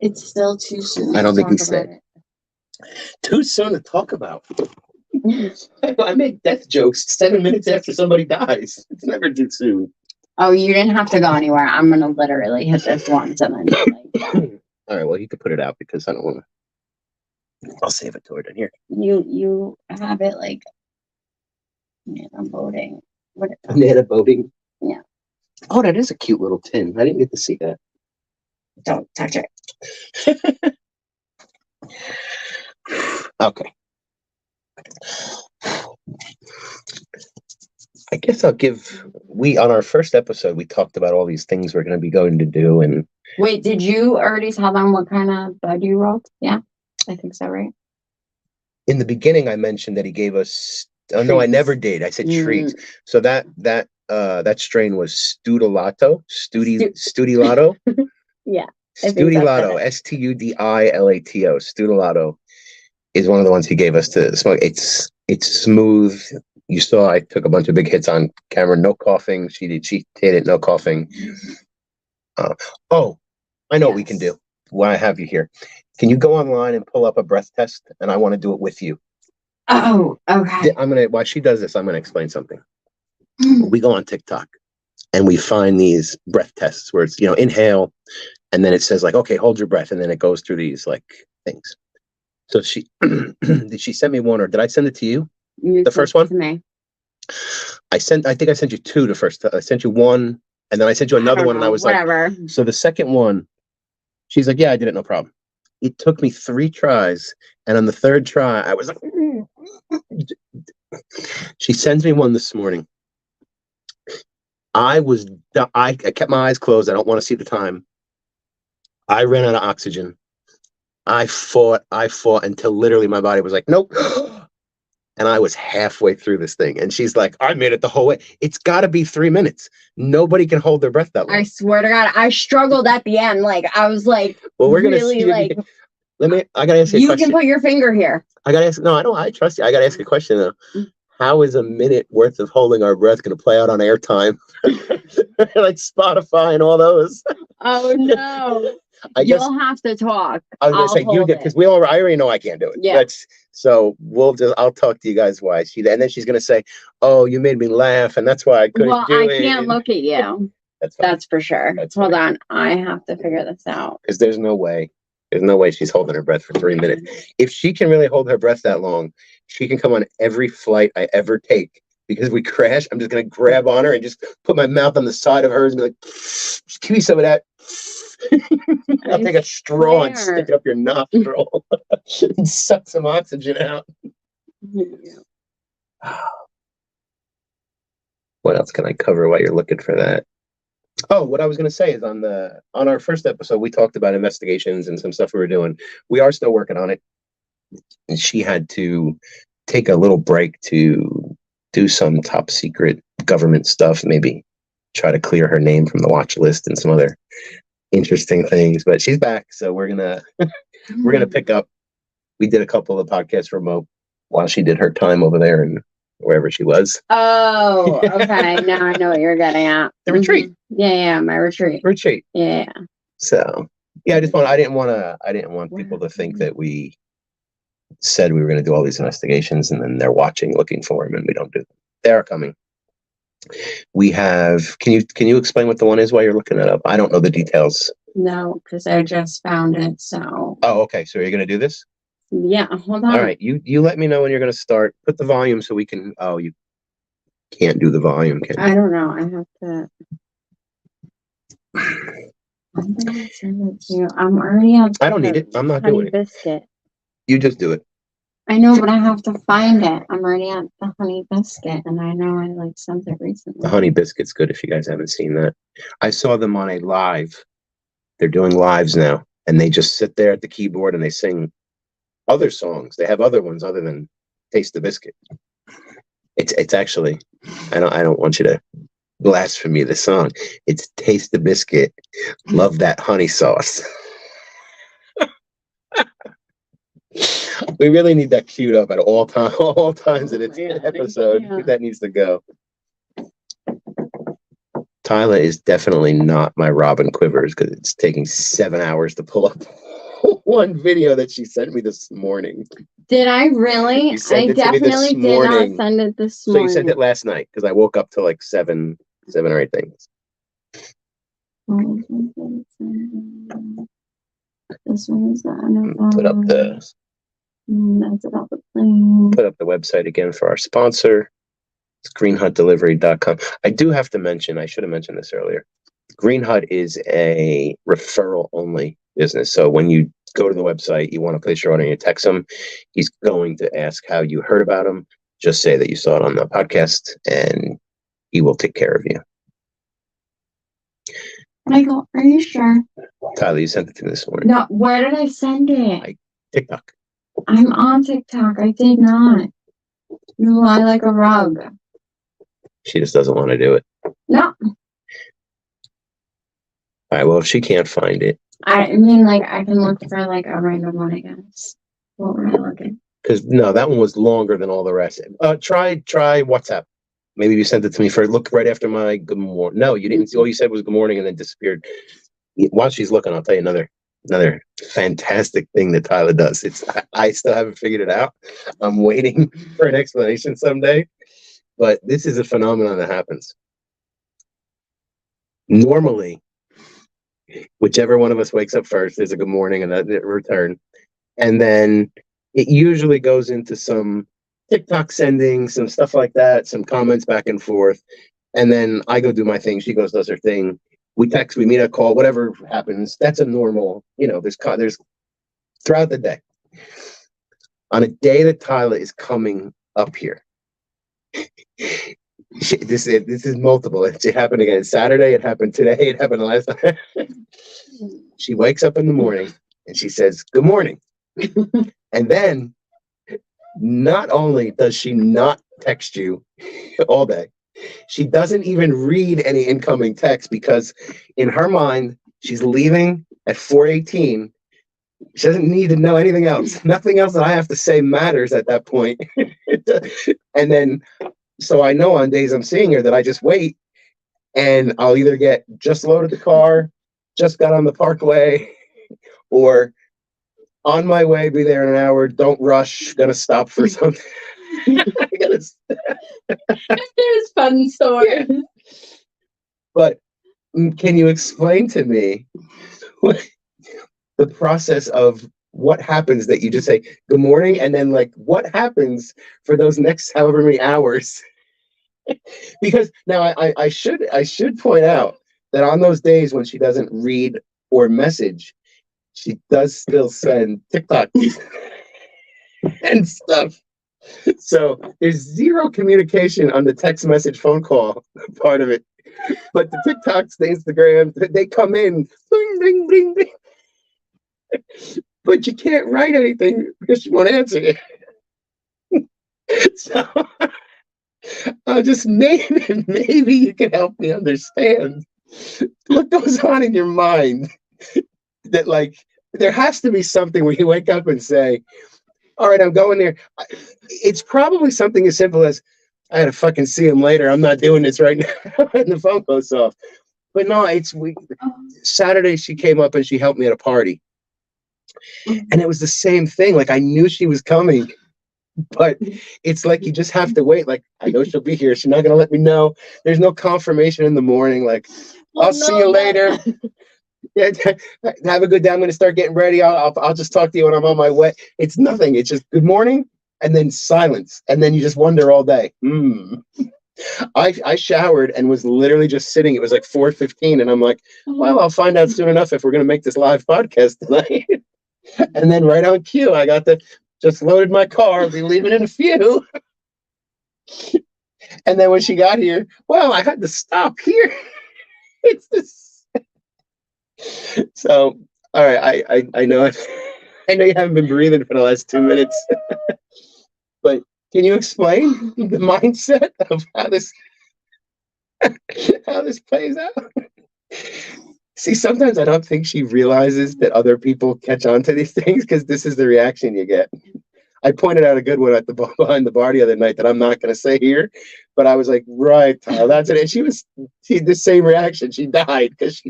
It's still too soon. I don't to think he's talk about sad. Too soon to talk about. I make death jokes 7 minutes after somebody dies. It's never too soon. Oh, you didn't have to go anywhere. I'm gonna literally hit this once and then All right, well, you could put it out because I don't want to. I'll save it toward in here. you have it like I'm voting. What? Banana boating. Yeah. Oh, that is a cute little tin. I didn't get to see that. Don't touch it. Okay. I guess I'll give. On our first episode, we talked about all these things we're going to be going to do, and Wait, did you already tell them what kind of bud you rolled? Yeah, I think so, right? in the beginning, I mentioned that he gave us. Oh no, I Treats. never did. I said treats. So that strain was Studilato. Studilato. Yeah. Studilato. Studilato. Studilato is one of the ones he gave us to smoke. It's smooth. You saw I took a bunch of big hits on camera. No coughing. She did it. No coughing. I know what we can do. Why I have you here. Can you go online and pull up a breath test? And I want to do it with you. Oh, okay. While she does this, I'm gonna explain something. We go on TikTok and we find these breath tests where it's, inhale, and then it says like, okay, hold your breath, and then it goes through these like things. So she did she send me one, or did I send it to you? The first one? To me. I think I sent you two the first. I sent you one, and then I sent you another one, and I was whatever. like, so the second one, she's like, yeah, I did it, no problem. It took me 3 tries, and on the third try, I was like, she sends me one this morning. I kept my eyes closed. I don't want to see the time. I ran out of oxygen. I fought until literally my body was like, nope. And I was halfway through this thing. And she's like, I made it the whole way. It's got to be 3 minutes. Nobody can hold their breath that long. I swear to God, I struggled at the end. Like, I was like, well, we're really gonna see. I got to ask you a question. You can put your finger here. I got to ask. No, I don't. I trust you. I got to ask you a question, though. How is a minute worth of holding our breath going to play out on airtime? Like Spotify and all those. Oh, no. You'll have to talk. I was going to say, you did, because I already know I can't do it. Yeah. So I'll talk to you guys why. And then she's going to say, oh, you made me laugh, and that's why I couldn't do it. Well, I can't look at you. That's for sure. Hold on. I have to figure this out. Because there's no way she's holding her breath for 3 minutes. If she can really hold her breath that long, she can come on every flight I ever take. Because we crash, I'm just going to grab on her and just put my mouth on the side of hers and be like, just give me some of that. I'll take a straw and stick it up your nostril and suck some oxygen out. What else can I cover while you're looking for that? Oh, what I was going to say is on our first episode, we talked about investigations and some stuff we were doing. We are still working on it. And she had to take a little break to do some top secret government stuff, maybe try to clear her name from the watch list and some other interesting things. But she's back, so we're gonna pick up. We did a couple of podcasts remote while she did her time over there and wherever she was. Oh, okay. Now I know what you're getting at. The retreat. Yeah, my retreat. Yeah. So yeah, I didn't want people to think that we said we were going to do all these investigations and then they're watching, looking for them, and we don't do them. They are coming. We have. Can you explain what the one is while you're looking it up? I don't know the details. No, because I just found it. So. Oh, okay. So you're going to do this? Yeah. Hold on. All right. You let me know when you're going to start. Put the volume so we can. Oh, you can't do the volume, can you? I don't know. I have to. I'm gonna send it to you. I'm already on. I don't need it. I'm not doing it. Biscuit. You just do it. I know, but I have to find it. I'm already at the honey biscuit, and I know I sent it recently. The honey biscuit's good if you guys haven't seen that. I saw them on a live. They're doing lives now, and they just sit there at the keyboard and they sing other songs. They have other ones other than Taste the Biscuit. It's actually, I don't want you to blaspheme the song. It's Taste the Biscuit. Love that honey sauce. We really need that queued up at all times in the episode. Yeah. That needs to go. Tyler is definitely not my Robin Quivers because it's taking 7 hours to pull up one video that she sent me this morning. Did I really? I definitely did not send it this morning. So you sent it last night because I woke up to like seven or 8 things. This one is the Put up the. That's about the plane. Put up the website again for our sponsor. It's greenhutdelivery.com. I do have to mention, I should have mentioned this earlier. Green Hut is a referral only business. So when you go to the website, you want to place your order and you text him, he's going to ask how you heard about him. Just say that you saw it on the podcast and he will take care of you. Michael, are you sure? Tyler, you sent it to me this morning. No, where did I send it? TikTok. I'm on TikTok. I did not. You lie like a rug. She just doesn't want to do it. No. All right, well, if she can't find it. I mean, like, I can look for, like, a random one, I guess. What were I looking? Because, no, that one was longer than all the rest. Try WhatsApp. Maybe you sent it to me first. Look right after my good morning. No, you didn't. All you said was good morning and then disappeared. While she's looking, I'll tell you another fantastic thing that Tyler does. I still haven't figured it out. I'm waiting for an explanation someday. But this is a phenomenon that happens. Normally, whichever one of us wakes up first, there's a good morning and a return. And then it usually goes into some TikTok sending, some stuff like that, some comments back and forth. And then I go do my thing. She goes, does her thing. We text, we meet, a call, whatever happens. That's a normal, there's throughout the day. On a day that Tyler is coming up here, this is multiple. It happened again Saturday. It happened today. It happened last night. She wakes up in the morning and she says, "Good morning." And then, not only does she not text you all day, she doesn't even read any incoming text because in her mind, she's leaving at 4:18. She doesn't need to know anything else. Nothing else that I have to say matters at that point. And then, so I know on days I'm seeing her that I just wait and I'll either get just loaded the car, just got on the parkway, or on my way, be there in an hour, don't rush, gonna stop for something. There's fun stories. Yeah. But can you explain to me the process of what happens that you just say good morning and then like what happens for those next however many hours? Because now I should point out that on those days when she doesn't read or message, she does still send TikToks and stuff. So there's zero communication on the text message phone call part of it. But the TikToks, the Instagram, they come in, bling, bling, bling, bling. But you can't write anything because she won't answer it. So just maybe you can help me understand what goes on in your mind. That like there has to be something where you wake up and say, all right, I'm going there. It's probably something as simple as I had to fucking see him later. I'm not doing this right now. And the phone goes off. But no, Saturday she came up and she helped me at a party. And it was the same thing. Like I knew she was coming, but it's like you just have to wait. Like I know she'll be here. She's not gonna let me know. There's no confirmation in the morning. Like I'll see you later. Yeah, have a good day. I'm gonna start getting ready. I'll just talk to you when I'm on my way. It's nothing. It's just good morning and then silence, and then you just wonder all day. I showered and was literally just sitting. It was like 4:15, and I'm like, well, I'll find out soon enough if we're gonna make this live podcast tonight. And then right on cue, I got just loaded my car. I'll be leaving in a few. And then when she got here, well, I had to stop here. It's this. So, all right, I know I know you haven't been breathing for the last 2 minutes, but can you explain the mindset of how this plays out? See, sometimes I don't think she realizes that other people catch on to these things because this is the reaction you get. I pointed out a good one at the behind the bar the other night that I'm not going to say here, but I was like, right, Tyler, that's it. And she the same reaction. She died because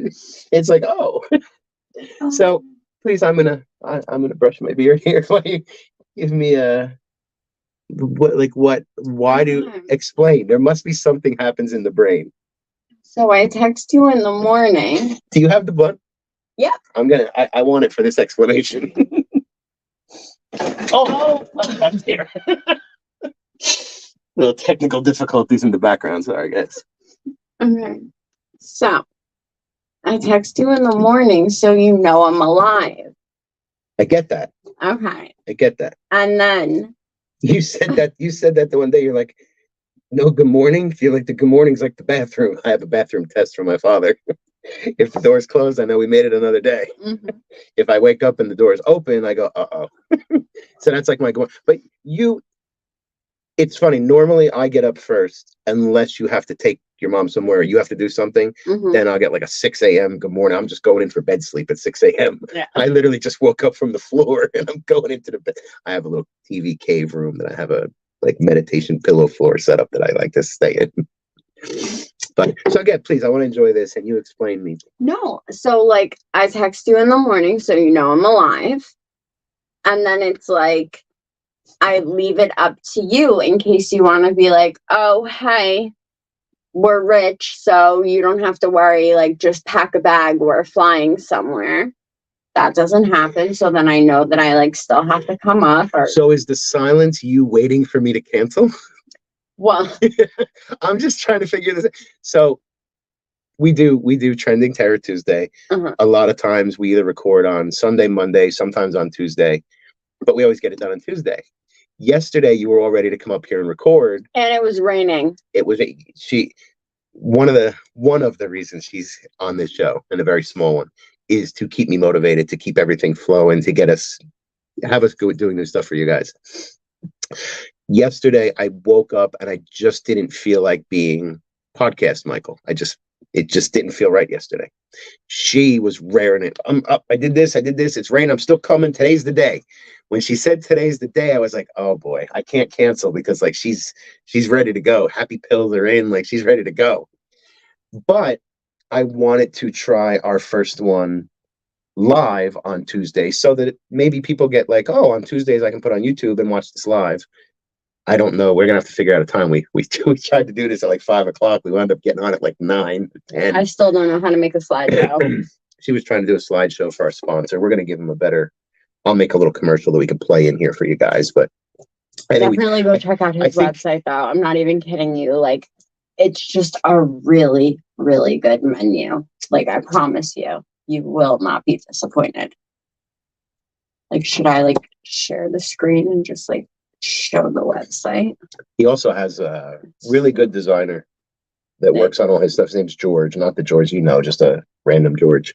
it's like, oh. So please, I'm gonna brush my beard here. Why you give me a why do explain? There must be something happens in the brain. So I text you in the morning. Do you have the button? Yeah. I want it for this explanation. Oh, I'm here. Little technical difficulties in the background, sorry guys. Okay. So I text you in the morning so you know I'm alive. I get that. Okay. I get that. And then you said that the one day you're like, no good morning. Feel like the good morning's like the bathroom. I have a bathroom test from my father. If the door's closed, I know we made it another day. Mm-hmm. If I wake up and the door is open, I go, uh-oh. So that's like my go. But it's funny. Normally I get up first, unless you have to take your mom somewhere, you have to do something. Mm-hmm. Then I'll get like a 6 a.m. good morning. I'm just going in for bed sleep at 6 a.m. Yeah. I literally just woke up from the floor and I'm going into the bed. I have a little TV cave room that I have a like meditation pillow floor set up that I like to stay in. But so again, please, I want to enjoy this and you explain me. No. So like I text you in the morning so you know I'm alive. And then it's like I leave it up to you in case you want to be like, oh, hey, we're rich, so you don't have to worry. Like, just pack a bag. We're flying somewhere. That doesn't happen. So then I know that I like still have to come up. Or so is the silence you waiting for me to cancel? Well, I'm just trying to figure this out. So we do Trending Terror Tuesday. uh-huh. A lot of times we either record on Sunday, Monday, sometimes on Tuesday, but we always get it done on Tuesday. Yesterday you were all ready to come up here and record, and it was raining. It was one of the reasons she's on this show, and a very small one, is to keep me motivated, to keep everything flowing, to have us go doing this stuff for you guys. Yesterday I woke up and I just didn't feel like being podcast Michael. It just didn't feel right yesterday. She was raring it. I'm up. I did this. It's raining. I'm still coming. Today's the day. When she said today's the day, I was like, oh boy, I can't cancel because like she's ready to go. Happy pills are in. Like she's ready to go. But I wanted to try our first one live on Tuesday so that maybe people get like, oh, on Tuesdays I can put on YouTube and watch this live. I don't know. We're gonna have to figure out a time. We tried to do this at like 5 o'clock. We wound up getting on at like 9, 10. I still don't know how to make a slideshow. She was trying to do a slideshow for our sponsor. We're gonna give him I'll make a little commercial that we can play in here for you guys. But definitely go check out his website though. I'm not even kidding you. Like it's just a really, really good menu. Like I promise you, you will not be disappointed. Like, should I like share the screen and just like show the website? He also has a really good designer that works on all his stuff. His name's George, not the George just a random George.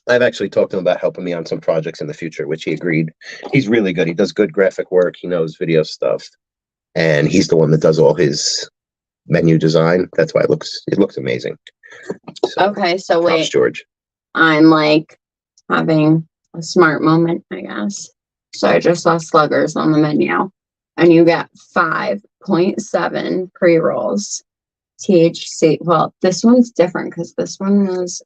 I've actually talked to him about helping me on some projects in the future, which he agreed. He's really good. He does good graphic work. He knows video stuff, and he's the one that does all his menu design. That's why it looks amazing. So, okay, so wait, George. I'm like having a smart moment, I guess. So I just saw Sluggers on the menu, and you get 5.7 pre-rolls. THC. Well, this one's different because this one was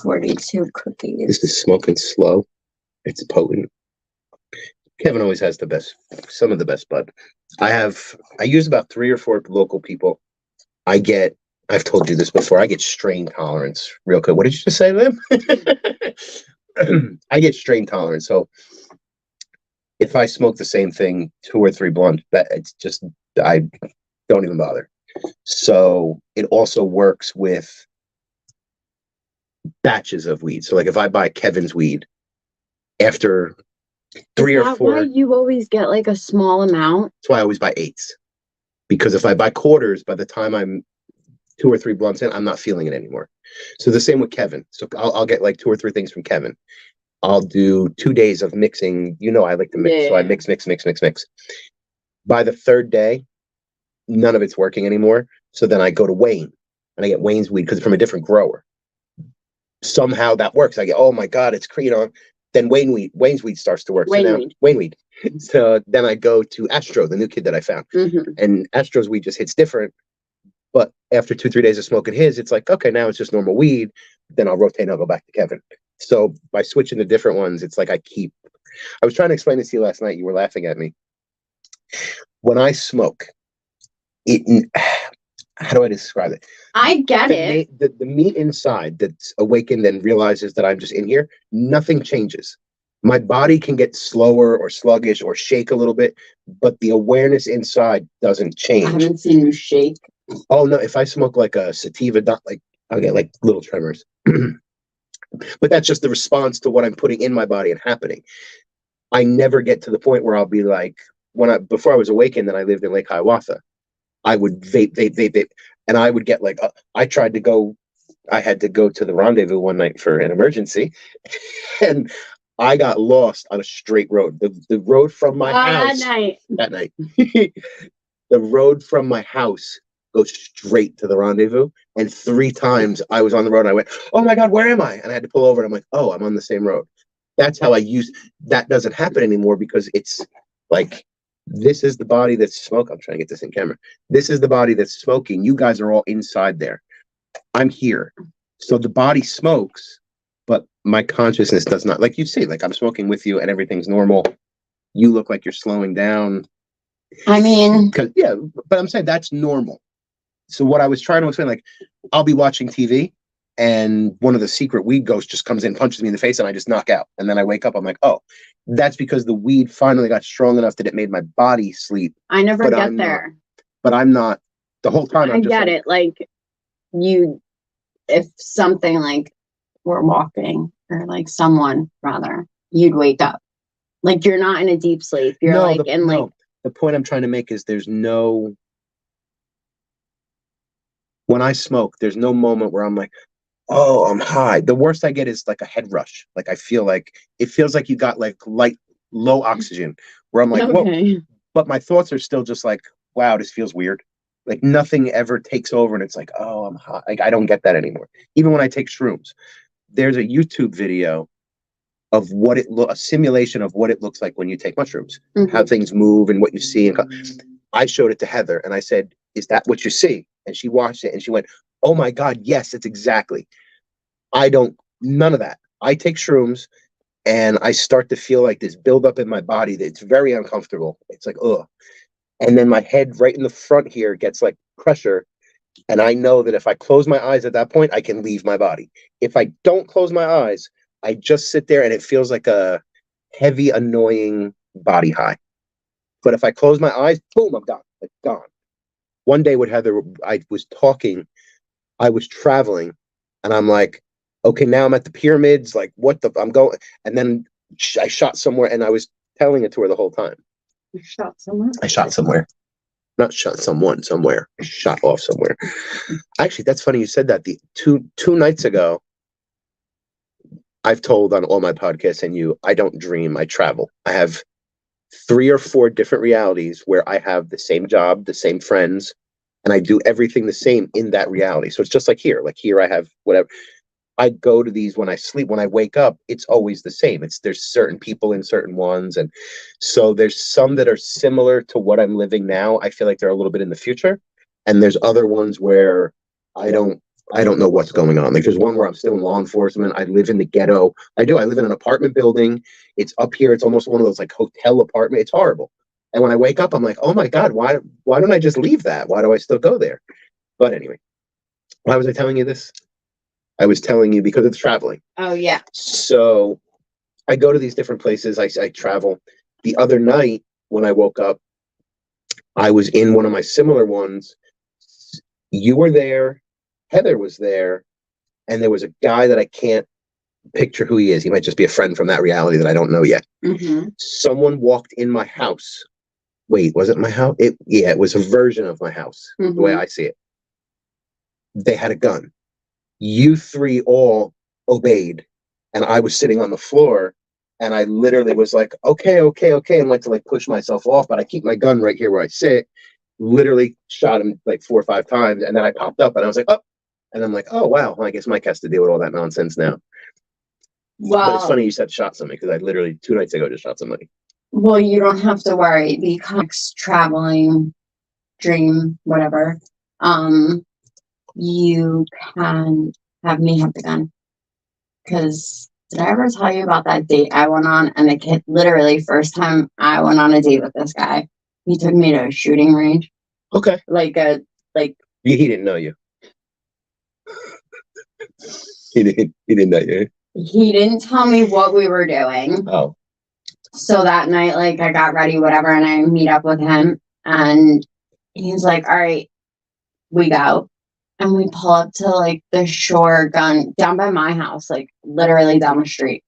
42 cookies. This is smoking slow. It's potent. Kevin always has some of the best bud. I use about 3 or 4 local people. I've told you this before, I get strain tolerance real good. What did you just say to them? I get strain tolerance. So if I smoke the same thing 2 or 3 blunts, I don't even bother. So it also works with batches of weed. So like if I buy Kevin's weed, after 3 or 4, why you always get like a small amount? That's why I always buy 8s. Because if I buy quarters, by the time I'm 2 or 3 blunts in, I'm not feeling it anymore. So the same with Kevin. So I'll get like 2 or 3 things from Kevin. I'll do 2 days of mixing. I like to mix. Yeah. So I mix. By the 3rd day, none of it's working anymore. So then I go to Wayne and I get Wayne's weed because it's from a different grower. Somehow that works. I get, oh my God, it's then Wayne's weed starts to work. Wayne weed. So then I go to Astro, the new kid that I found, and Astro's weed just hits different. But after 2-3 days of smoking his, it's like, okay, now it's just normal weed. Then I'll rotate and I'll go back to Kevin. So by switching to different ones, it's like I was trying to explain this to you last night. You were laughing at me. When I smoke, how do I describe it? I get it. The me inside that's awakened and realizes that I'm just in here, nothing changes. My body can get slower or sluggish or shake a little bit, but the awareness inside doesn't change. I haven't seen you shake. Oh no, if I smoke like a sativa, I'll get like little tremors. But that's just the response to what I'm putting in my body and happening. I never get to the point where I'll be like, before I was awakened and I lived in Lake Hiawatha, I would vape, and I would get like, I had to go to the rendezvous one night for an emergency, and I got lost on a straight road. The road from my house that night, the road from my house goes straight to the rendezvous. And 3 times I was on the road and I went, oh my God, where am I? And I had to pull over and I'm like, oh, I'm on the same road. That's how that doesn't happen anymore because it's like, this is the body that's smoking. I'm trying to get this in camera. This is the body that's smoking. You guys are all inside there. I'm here. So the body smokes, but my consciousness does not. Like you see, like I'm smoking with you and everything's normal. You look like you're slowing down. I mean, but I'm saying that's normal. So what I was trying to explain, like I'll be watching TV and one of the secret weed ghosts just comes in, punches me in the face, and I just knock out. And then I wake up, I'm like, oh, that's because the weed finally got strong enough that it made my body sleep. I never get there. But I'm not the whole time. I get it. Like if something like we're walking or like someone rather, you'd wake up. Like you're not in a deep sleep. You're the point I'm trying to make is when I smoke, there's no moment where I'm like, oh, I'm high. The worst I get is like a head rush. Like it feels like you got like low oxygen where I'm like, okay. Whoa. But my thoughts are still just like, wow, this feels weird. Like nothing ever takes over and it's like, oh, I'm high. Like I don't get that anymore. Even when I take shrooms, there's a YouTube video of a simulation of what it looks like when you take mushrooms, how things move and what you see. And I showed it to Heather and I said, is that what you see? And she watched it and she went, oh my God, yes, it's exactly. None of that. I take shrooms and I start to feel like this buildup in my body that's very uncomfortable. It's like, ugh. And then my head right in the front here gets like pressure. And I know that if I close my eyes at that point, I can leave my body. If I don't close my eyes, I just sit there and it feels like a heavy, annoying body high. But if I close my eyes, boom, I'm gone. Like gone. One day with Heather, I was traveling, and I'm like, okay, now I'm at the pyramids. Like, I'm going. And then I shot somewhere, and I was telling it to her the whole time. You shot somewhere? I shot somewhere. Not shot someone somewhere. I shot off somewhere. Actually, that's funny you said that. The two nights ago, I've told on all my podcasts and I don't dream, I travel. I have 3 or 4 different realities where I have the same job, the same friends, and I do everything the same in that reality. So it's just like here. Like here I have whatever. I go to these when I sleep. When I wake up, it's always the same. There's certain people in certain ones. And so there's some that are similar to what I'm living now. I feel like they're a little bit in the future. And there's other ones where I don't know what's going on. Like there's one where I'm still in law enforcement. I live in the ghetto. I live in an apartment building. It's up here. It's almost one of those like hotel apartment. It's horrible. And when I wake up, I'm like, oh my God, why don't I just leave that? Why do I still go there? But anyway, why was I telling you this? I was telling you because it's traveling. Oh yeah. So I go to these different places. I travel. The other night when I woke up, I was in one of my similar ones. You were there. Heather was there, and there was a guy that I can't picture who he is. He might just be a friend from that reality that I don't know yet. Someone walked in my house. Wait, was it my house? It was a version of my house, the way I see it. They had a gun. You 3 all obeyed, and I was sitting on the floor, and I literally was like, okay, and went to like push myself off, but I keep my gun right here where I sit. Literally shot him like 4 or 5 times, and then I popped up, and I was like, oh. And I'm like, oh, wow. Well, I guess Mike has to deal with all that nonsense now. But it's funny you said shot somebody because I literally 2 nights ago just shot somebody. Well, you don't have to worry because traveling, dream, whatever. You can have me have the gun. Because did I ever tell you about that date I went on? And the kid, literally, first time I went on a date with this guy, he took me to a shooting range. Okay. He didn't know you. he didn't know you. He didn't tell me what we were doing. Oh. So that night, like, I got ready, whatever, and I meet up with him. And he's like, all right, we go. And we pull up to, like, the shore gun down by my house, like, literally down the street.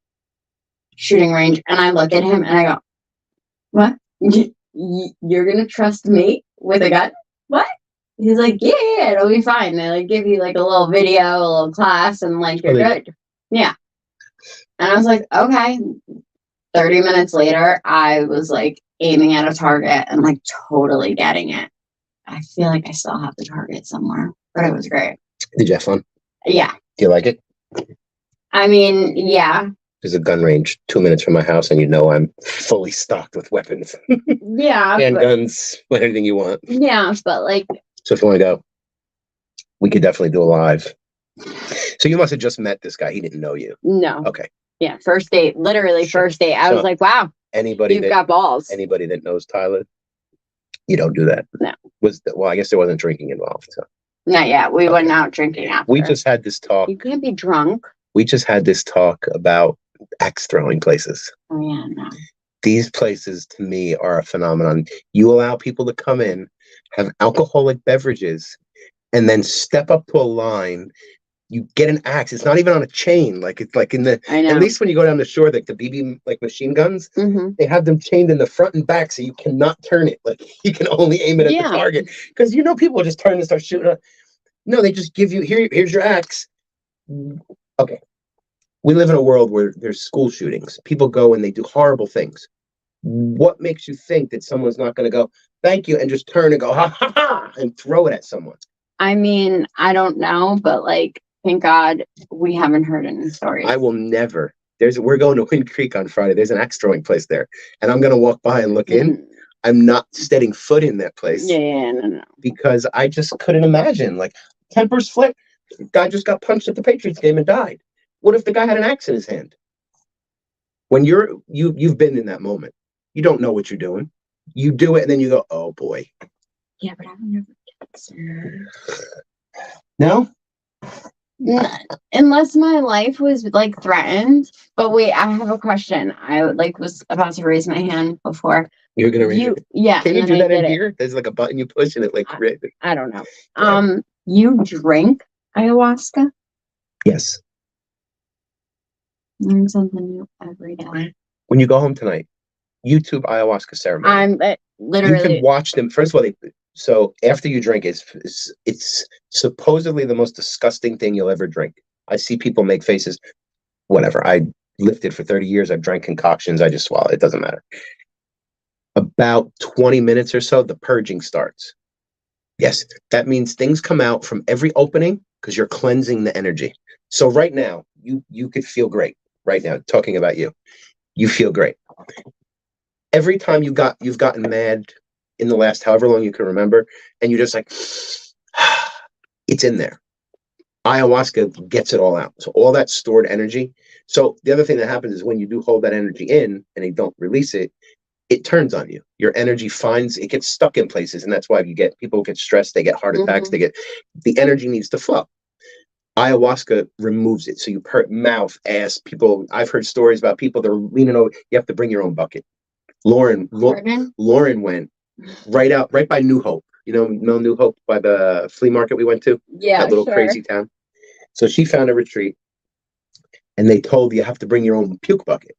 Shooting range. And I look at him and I go, what? You're going to trust me with a gun? What? He's like, yeah, it'll be fine. They, like, give you, like, a little video, a little class, and, like, you're good. Yeah. And I was like, okay. 30 minutes later, I was, like, aiming at a target and, like, totally getting it. I feel like I still have the target somewhere, but it was great. Did you have fun? Yeah. Do you like it? I mean, yeah. There's a gun range 2 minutes from my house, and you know I'm fully stocked with weapons. Yeah. Handguns, anything you want. Yeah, but, like... So if you want to go, we could definitely do a live. So you must have just met this guy. He didn't know you. No. Okay. Yeah, first date. Literally first date. I was like, wow. You've got balls. Anybody that knows Tyler, you don't do that. No. Well, I guess there wasn't drinking involved. So. Not yet. We went out drinking after. We just had this talk. You can't be drunk. We just had this talk about axe throwing places. Oh, yeah, no. These places, to me, are a phenomenon. You allow people to come in, have alcoholic beverages, and then step up to a line. You get an axe. It's not even on a chain. Like it's like in the. I know. At least when you go down the shore, like the BB like machine guns, they have them chained in the front and back, so you cannot turn it. Like you can only aim it at the target. Because people just turn and start shooting. No, they just give you here's your axe. Okay. We live in a world where there's school shootings. People go and they do horrible things. What makes you think that someone's not going to go, thank you, and just turn and go, ha, ha, ha, and throw it at someone? I mean, I don't know, but, like, thank God we haven't heard any stories. I will never. We're going to Wind Creek on Friday. There's an axe throwing place there. And I'm going to walk by and look in. I'm not setting foot in that place. Yeah, no. Because I just couldn't imagine. Like, tempers flip. Guy just got punched at the Patriots game and died. What if the guy had an axe in his hand? When you've been in that moment, you don't know what you're doing. You do it, and then you go, "Oh boy." Yeah, but I don't never get No. Unless my life was like threatened. But wait, I have a question. I was about to raise my hand before. You're gonna raise it? Yeah. Can you do that in here? There's like a button you push, and it like. I don't know. You drink ayahuasca? Yes. Learn something new every day. When you go home tonight, YouTube ayahuasca ceremony. I'm literally. You can watch them. First of all, so after you drink, it's supposedly the most disgusting thing you'll ever drink. I see people make faces. Whatever. I lifted for 30 years. I've drank concoctions. I just swallow. It doesn't matter. About 20 minutes or so, the purging starts. Yes, that means things come out from every opening because you're cleansing the energy. So right now, you could feel great. Right now, talking about you feel great. Every time you've gotten mad in the last however long you can remember, and you're just like, it's in there. Ayahuasca gets it all out. So all that stored energy. So the other thing that happens is when you do hold that energy in and you don't release it, it turns on you. Your energy it gets stuck in places, and that's why people get stressed, they get heart attacks, the energy needs to flow. Ayahuasca removes it. So you mouth, ass, people. I've heard stories about people that are leaning over. You have to bring your own bucket. Lauren went right by New Hope. You know New Hope by the flea market we went to? Yeah, that little crazy town. So she found a retreat, and they told you have to bring your own puke bucket.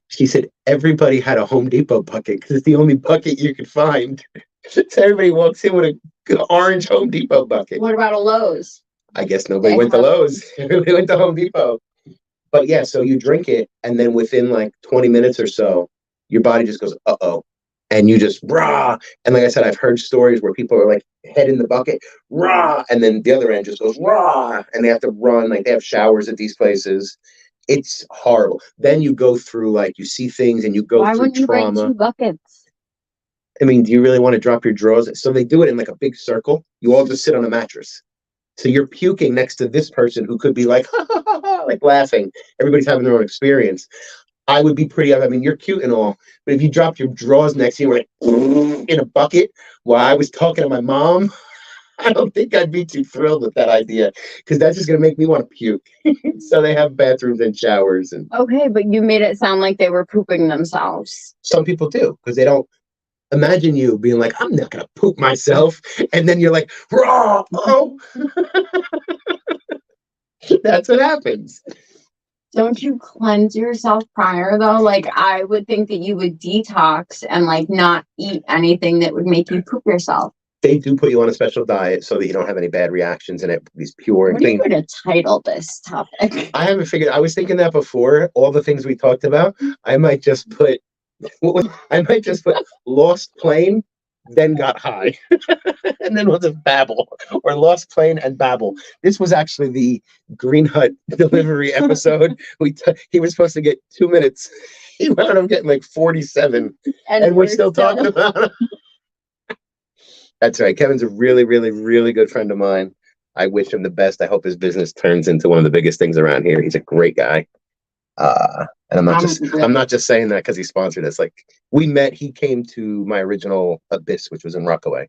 She said everybody had a Home Depot bucket because it's the only bucket you could find. So everybody walks in with an orange Home Depot bucket. What about a Lowe's? I guess nobody went to Lowe's. Everybody went to Home Depot. But yeah, so you drink it, and then within like 20 minutes or so, your body just goes, uh-oh. and you just rah. And like I said, I've heard stories where people are like head in the bucket, rah, and then the other end just goes rah, and they have to run. Like they have showers at these places. It's horrible. Then you go through like you see things and you go Why through wouldn't you bring trauma. 2 buckets? I mean, do you really want to drop your drawers? So they do it in like a big circle. You all just sit on a mattress. So you're puking next to this person who could be like, ha, ha, ha, ha, like laughing. Everybody's having their own experience. I would be pretty, I mean, you're cute and all, but if you dropped your drawers next to you like in a bucket while I was talking to my mom, I don't think I'd be too thrilled with that idea because that's just going to make me want to puke. So they have bathrooms and showers. And Okay, but you made it sound like they were pooping themselves. some people do because they don't. Imagine you being like, I'm not going to poop myself. And then you're like, raw, oh. That's what happens. Don't you cleanse yourself prior though? Like I would think that you would detox and like not eat anything that would make you poop yourself. They do put you on a special diet so that you don't have any bad reactions and it's pure and What are you clean. going to title this topic? I haven't figured. I was thinking that before all the things we talked about. I might just put. Lost plane, then got high, and then we'll just babble or lost plane and babble. This was actually the Green Hut delivery episode. He was supposed to get 2 minutes. He wound up getting like 47, and we're still talking about it. That's right. Kevin's a really, really, really good friend of mine. I wish him the best. I hope his business turns into one of the biggest things around here. He's a great guy. And I'm not just saying that because he sponsored us. Like we met, he came to my original Abyss, which was in Rockaway,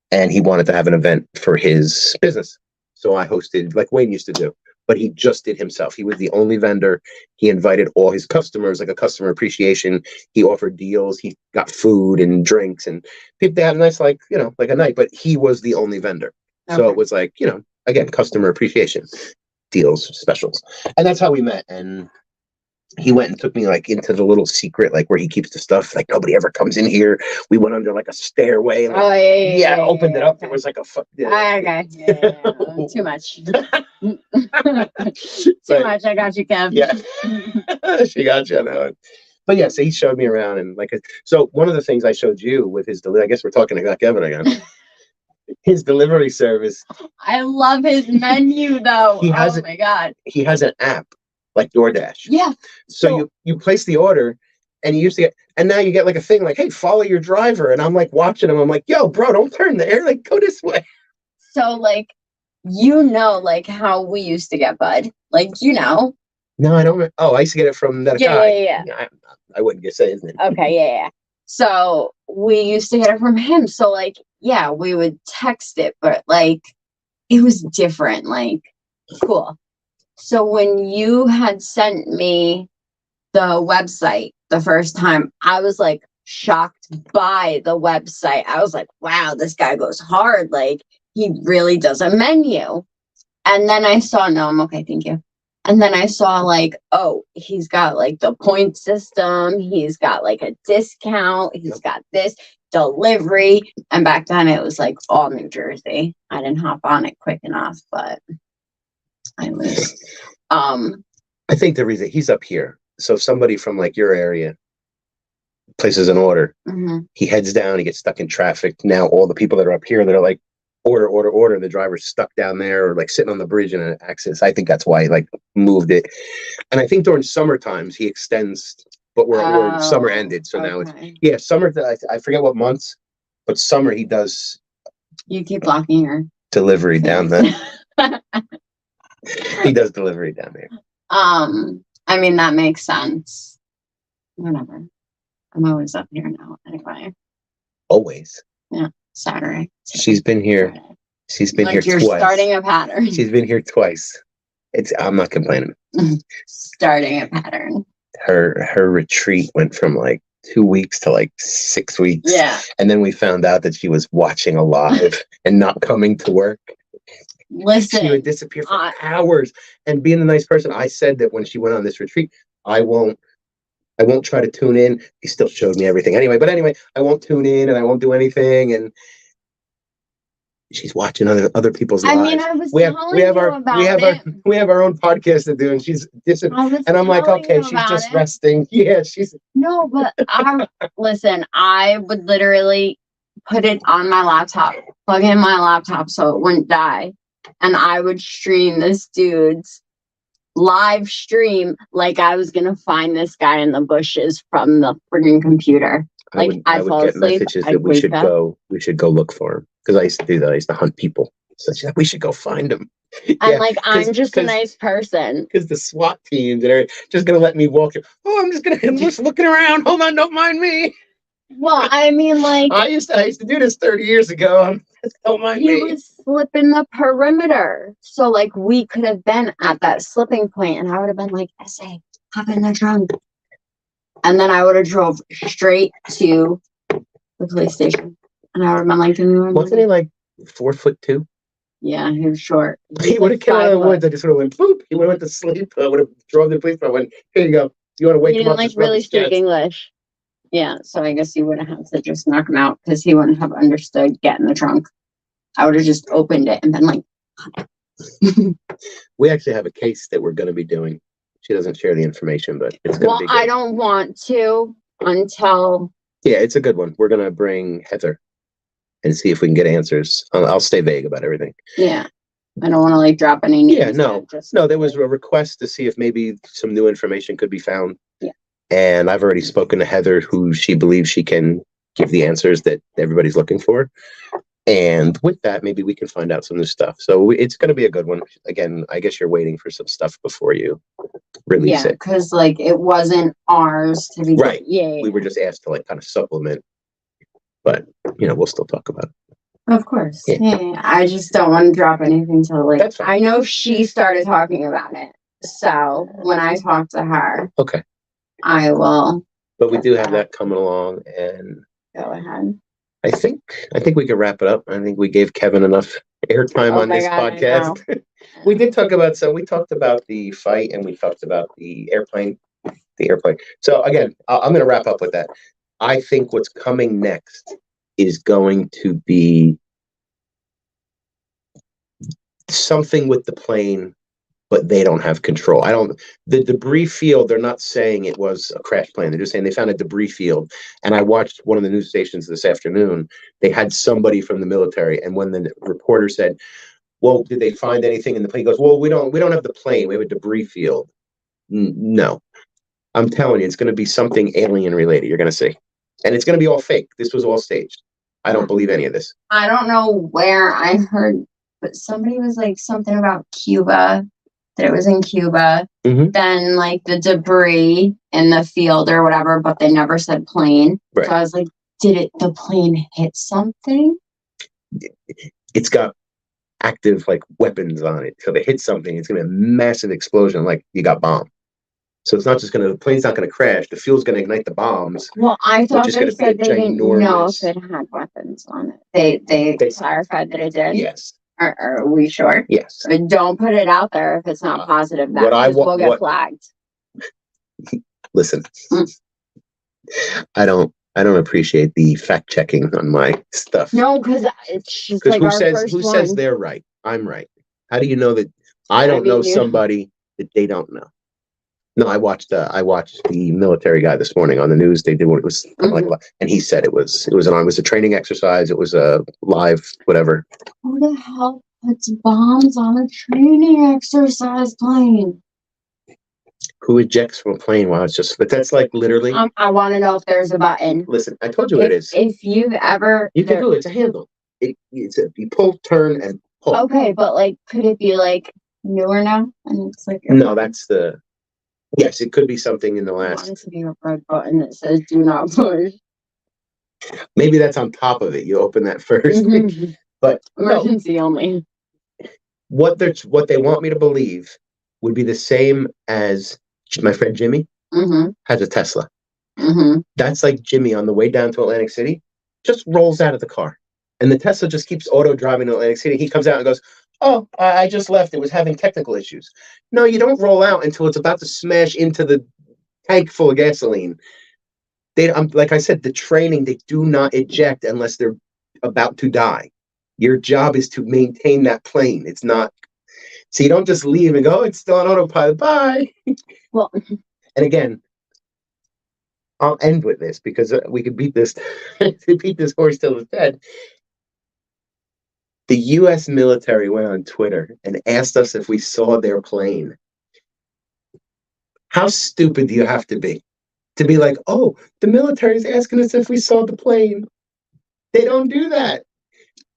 and he wanted to have an event for his business. So I hosted like Wayne used to do, but he just did himself. He was the only vendor. He invited all his customers, like a customer appreciation. He offered deals. He got food and drinks, and people, they had a nice, like, you know, like a night, but he was the only vendor. Okay. So it was like, you know, again, customer appreciation, deals, specials. And that's how we met. And he went and took me like into the little secret, like where he keeps the stuff. Like nobody ever comes in here. We went under like a stairway. And, like, yeah, opened it up. Okay. There was like a okay, yeah. Too much. Too much. I got you, Kev. Yeah, she got you. Now. But yeah, so he showed me around, and like, so one of the things I showed you with his delivery. I guess we're talking about Kevin again. His delivery service. I love his menu though. Oh my god. He has an app like DoorDash. Yeah. So you place the order and you used to get, and now you get like a thing like, hey, follow your driver. And I'm like watching him. I'm like, yo, bro, don't turn there. Like, go this way. So like, you know, like how we used to get Bud. Like, you know. No, I don't. Oh, I used to get it from that guy. Yeah. I wouldn't just say his name. Okay, yeah. So we used to get it from him. So like, yeah, we would text it, but like, it was different. Like, cool. So when you had sent me the website the first time, I was like shocked by the website. I was like, wow, this guy goes hard. Like, he really does a menu. And then I saw, no, I'm okay, thank you. And then I saw like, oh, he's got like the point system. He's got like a discount. He's got this delivery. And back then it was like all New Jersey. I didn't hop on it quick enough, but I was. I think the reason he's up here. So if somebody from like your area places an order, he heads down, he gets stuck in traffic. Now all the people that are up here that are like, order. The driver's stuck down there or like sitting on the bridge in an accident. I think that's why he like moved it. And I think during summer times he extends, but we're summer ended. So now it's, summer. I forget what months, but summer he does. You keep blocking your delivery down there. He does delivery down there. I mean, that makes sense. Whatever. I'm always up here now anyway. Always. Yeah. Saturday. She's been here. She's been here you're twice. Starting a pattern. She's been here twice. I'm not complaining. Starting a pattern. Her retreat went from like 2 weeks to like 6 weeks. Yeah. And then we found out that she was watching a live and not coming to work. Listen. She would disappear for hours. And being the nice person, I said that when she went on this retreat, I won't try to tune in. He still showed me everything anyway. But anyway, I won't tune in and I won't do anything. And She's watching other people's I lives. mean, I was telling you about it. We have our own podcast to do, and she's and I'm like, okay, she's just resting. Yeah, she's no, but listen, I would literally put it on my laptop, plug in my laptop so it wouldn't die, and I would stream this dude's live stream like I was gonna find this guy in the bushes from the freaking computer. I would get messages that we should go look for him, because I used to do that. I used to hunt people. So she's like, we should go find him. And like, I'm just a nice person. Because the SWAT teams are just gonna let me walk. Oh, I'm just looking around. Hold on, don't mind me. Well, I mean, like, I used to do this 30 years ago. Don't mind me. He was slipping the perimeter, so like we could have been at that slipping point, and I would have been like, "SA, hop in the trunk," and then I would have drove straight to the police station, and I would have been like, wasn't he like 4'2"? Yeah, he was short. He would have killed in the woods. I just would have went boop. He would have went to sleep. I would have drove the police. I went, here you go. You want to wake him up? He didn't like really speak English. Yeah, so I guess you would have had to just knock him out because he wouldn't have understood get in the trunk. I would have just opened it and been like, we actually have a case that we're going to be doing. She doesn't share the information, but it's going to be good. I don't want to until... Yeah, it's a good one. We're going to bring Heather and see if we can get answers. I'll stay vague about everything. Yeah. I don't want to like drop any names. Yeah, no, there was a request to see if maybe some new information could be found. Yeah. And I've already spoken to Heather, who she believes she can give the answers that everybody's looking for. And with that, maybe we can find out some new stuff. So it's going to be a good one. Again, I guess you're waiting for some stuff before you release it. Yeah, because like it wasn't ours to be right. Yeah, we were just asked to like kind of supplement, but we'll still talk about it. Of course. Yeah. I just don't want to drop anything till like I know she started talking about it. So when I talk to her, okay, I will. But we do have that coming along, and go ahead. I think we can wrap it up. I think we gave Kevin enough airtime on this podcast. We did talk about we talked about the fight, and we talked about the airplane. So again, I'm going to wrap up with that. I think what's coming next is going to be something with the plane, but they don't have control. The debris field, they're not saying it was a crash plane. They're just saying they found a debris field. And I watched one of the news stations this afternoon. They had somebody from the military. And when the reporter said, well, did they find anything in the plane? He goes, well, we don't have the plane. We have a debris field. No, I'm telling you, it's going to be something alien related. You're going to see. And it's going to be all fake. This was all staged. I don't believe any of this. I don't know where I heard, but somebody was like something about Cuba. That it was in Cuba, then like the debris in the field or whatever, but they never said plane. Right. So I was like, did the plane hit something? It's got active like weapons on it. So they hit something, it's gonna be a massive explosion, like you got bombed. So it's not just the plane's not gonna crash, the fuel's gonna ignite the bombs. Well, I thought they said they didn't know if it had weapons on it. They clarified that it did. Yes. Are we sure? Yes. Don't put it out there if it's not positive. That we'll get flagged. Listen, I don't appreciate the fact checking on my stuff. No, because it's just like who says they're right? I'm right. How do you know that? I don't know somebody that they don't know. No, I watched the military guy this morning on the news. They did what it was like, and he said it was a training exercise. It was a live whatever. Who the hell puts bombs on a training exercise plane? Who ejects from a plane while it's just? But that's like literally. I want to know if there's a button. Listen, I told you what it is. If you've ever, you can do it. It's a handle. You pull, turn, and pull. Okay, but like, could it be like newer now? And it's like no, that's the. Yes, it could be something in the last. I want it to be a red button that says "Do not push." Maybe that's on top of it. You open that first, but emergency only. What they want me to believe would be the same as my friend Jimmy has a Tesla. That's like Jimmy on the way down to Atlantic City, just rolls out of the car, and the Tesla just keeps auto driving to Atlantic City. He comes out and goes, oh, I just left. It was having technical issues. No, you don't roll out until it's about to smash into the tank full of gasoline. Like I said, the training, they do not eject unless they're about to die. Your job is to maintain that plane. It's not, so you don't just leave and go, oh, it's still on autopilot, bye. Well, and again, I'll end with this because we could beat this beat this horse till it's dead. The U.S. military went on Twitter and asked us if we saw their plane. How stupid do you have to be like, oh, the military is asking us if we saw the plane? They don't do that.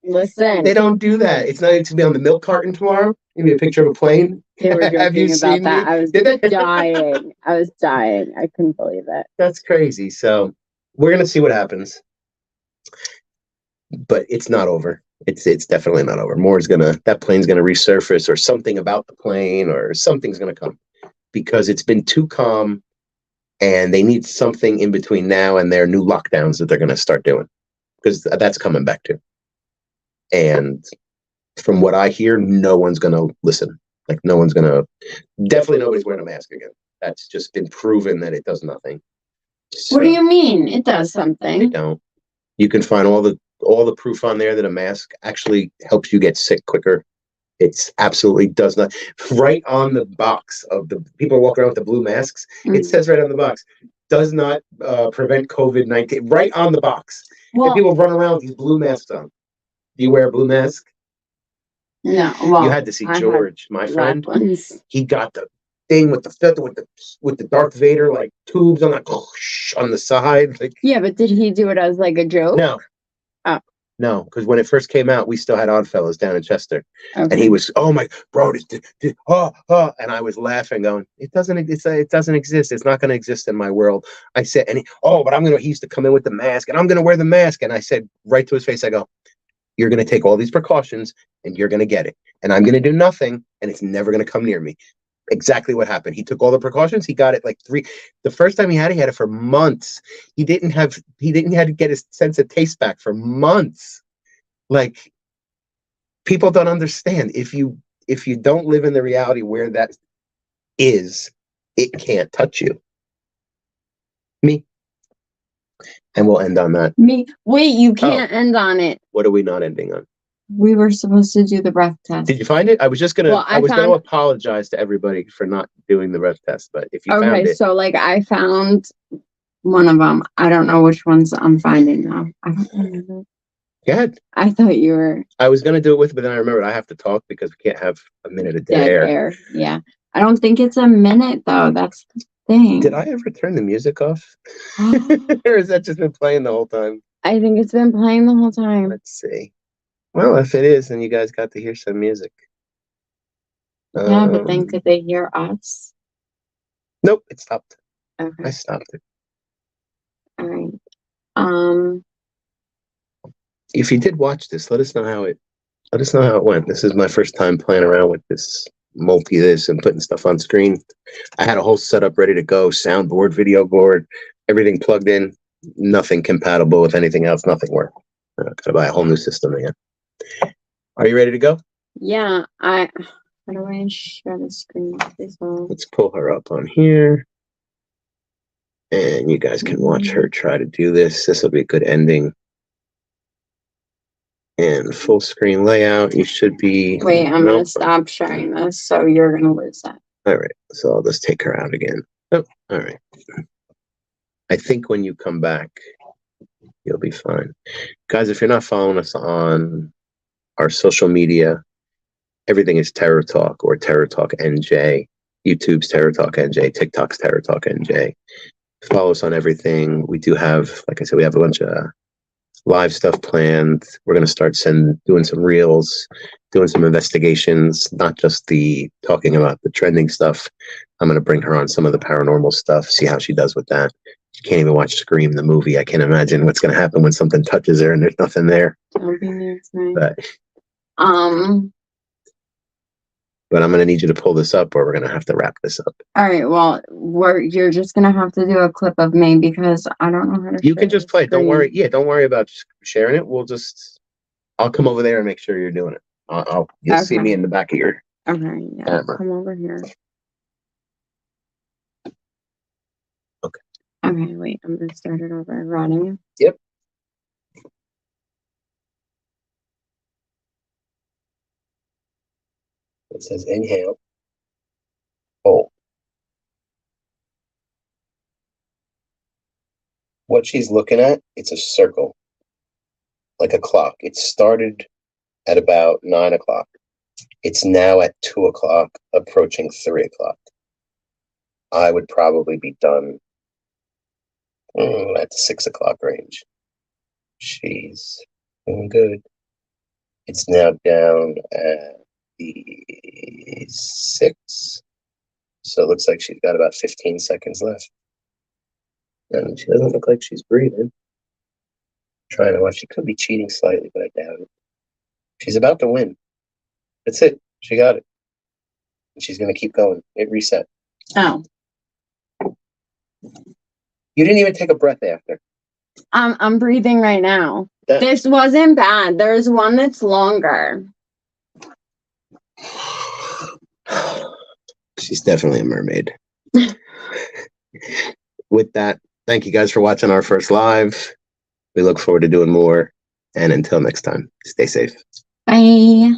Listen, they don't do that. It's not to be on the milk carton tomorrow. Give me a picture of a plane. They were Have you joking about seen that. me? I was dying. I was dying. I couldn't believe it. That's crazy. So we're gonna see what happens, but it's not over. It's definitely not over. That plane's gonna resurface, or something about the plane, or something's gonna come, because it's been too calm, and they need something in between now and their new lockdowns that they're gonna start doing, because that's coming back too. And from what I hear, no one's gonna listen. Like, no one's gonna. Definitely nobody's wearing a mask again. That's just been proven that it does nothing. So, what do you mean? It does something. They don't. You can find all the proof on there that a mask actually helps you get sick quicker. It's absolutely does not. Right on the box of the people walking around with the blue masks, it says right on the box, does not prevent COVID-19. Right on the box. Well, and people run around with these blue masks on. Do you wear a blue mask? No. Well, you had to see George, my friend. He got the thing with the filter with the Darth Vader like tubes on the side. Like, yeah, but did he do it as like a joke? No. Oh. No, because when it first came out, we still had Oddfellows down in Chester, and he was, oh my, bro, and I was laughing, going, it doesn't exist. It's not going to exist in my world. I said, and he used to come in with the mask, and I'm going to wear the mask, and I said right to his face, I go, you're going to take all these precautions, and you're going to get it, and I'm going to do nothing, and it's never going to come near me. Exactly what happened. He took all the precautions. He got it like the first time he had it for months. He didn't have to get his sense of taste back for months. Like, people don't understand. If you don't live in the reality where that is, it can't touch you. Me. And we'll end on that. Me. Wait, you can't end on it. What are we not ending on? We were supposed to do the breath test. Did you find it? I was just gonna. Well, I was gonna apologize to everybody for not doing the breath test, but if you found it, so like I found one of them. I don't know which ones I'm finding now. I don't remember. Go ahead. I thought you were. I was gonna do it with, but then I remembered I have to talk because we can't have a minute of dead air. Yeah, I don't think it's a minute though. That's the thing. Did I ever turn the music off, or has that just been playing the whole time? I think it's been playing the whole time. Let's see. Well, if it is, then you guys got to hear some music. Yeah, but then could they hear us? Nope, it stopped. Okay. I stopped it. All right. If you did watch this, let us know how it went. This is my first time playing around with this and putting stuff on screen. I had a whole setup ready to go, soundboard, video board, everything plugged in, nothing compatible with anything else, nothing worked. Gotta buy a whole new system again. Are you ready to go? Yeah, how do I share the screen? Let's pull her up on here. And you guys can watch her try to do this. This will be a good ending. And full screen layout, you should be... Wait, I'm going to stop sharing this, so you're going to lose that. All right, so I'll just take her out again. Oh, all right. I think when you come back, you'll be fine. Guys, if you're not following us on our social media, everything is Terror Talk or Terror Talk NJ. YouTube's Terror Talk NJ. TikTok's Terror Talk NJ. Follow us on everything. We do have, like I said, we have a bunch of live stuff planned. We're going to start doing some reels, doing some investigations, not just the talking about the trending stuff. I'm going to bring her on some of the paranormal stuff, see how she does with that. She can't even watch Scream, the movie. I can't imagine what's going to happen when something touches her and there's nothing there. Don't be near me. But I'm going to need you to pull this up or we're going to have to wrap this up. All right. Well, you're just going to have to do a clip of me because I don't know how to. You can just play it. Don't worry. Yeah, don't worry about sharing it. I'll come over there and make sure you're doing it. You'll see me in the back of your camera. Come over here. Okay. Okay, wait. I'm going to start it over. Running. Yep. It says inhale, hold. What she's looking at, it's a circle, like a clock. It started at about 9 o'clock. It's now at 2 o'clock, approaching 3 o'clock. I would probably be done at the 6 o'clock range. She's doing good. It's now down at the 6. So it looks like she's got about 15 seconds left. And she doesn't look like she's breathing. Trying to watch. She could be cheating slightly, but I doubt it. She's about to win. That's it. She got it. And she's going to keep going. It reset. Oh. You didn't even take a breath after. I'm breathing right now. This wasn't bad. There's one that's longer. She's definitely a mermaid. With that, thank you guys for watching our first live. We look forward to doing more. And until next time, stay safe. Bye.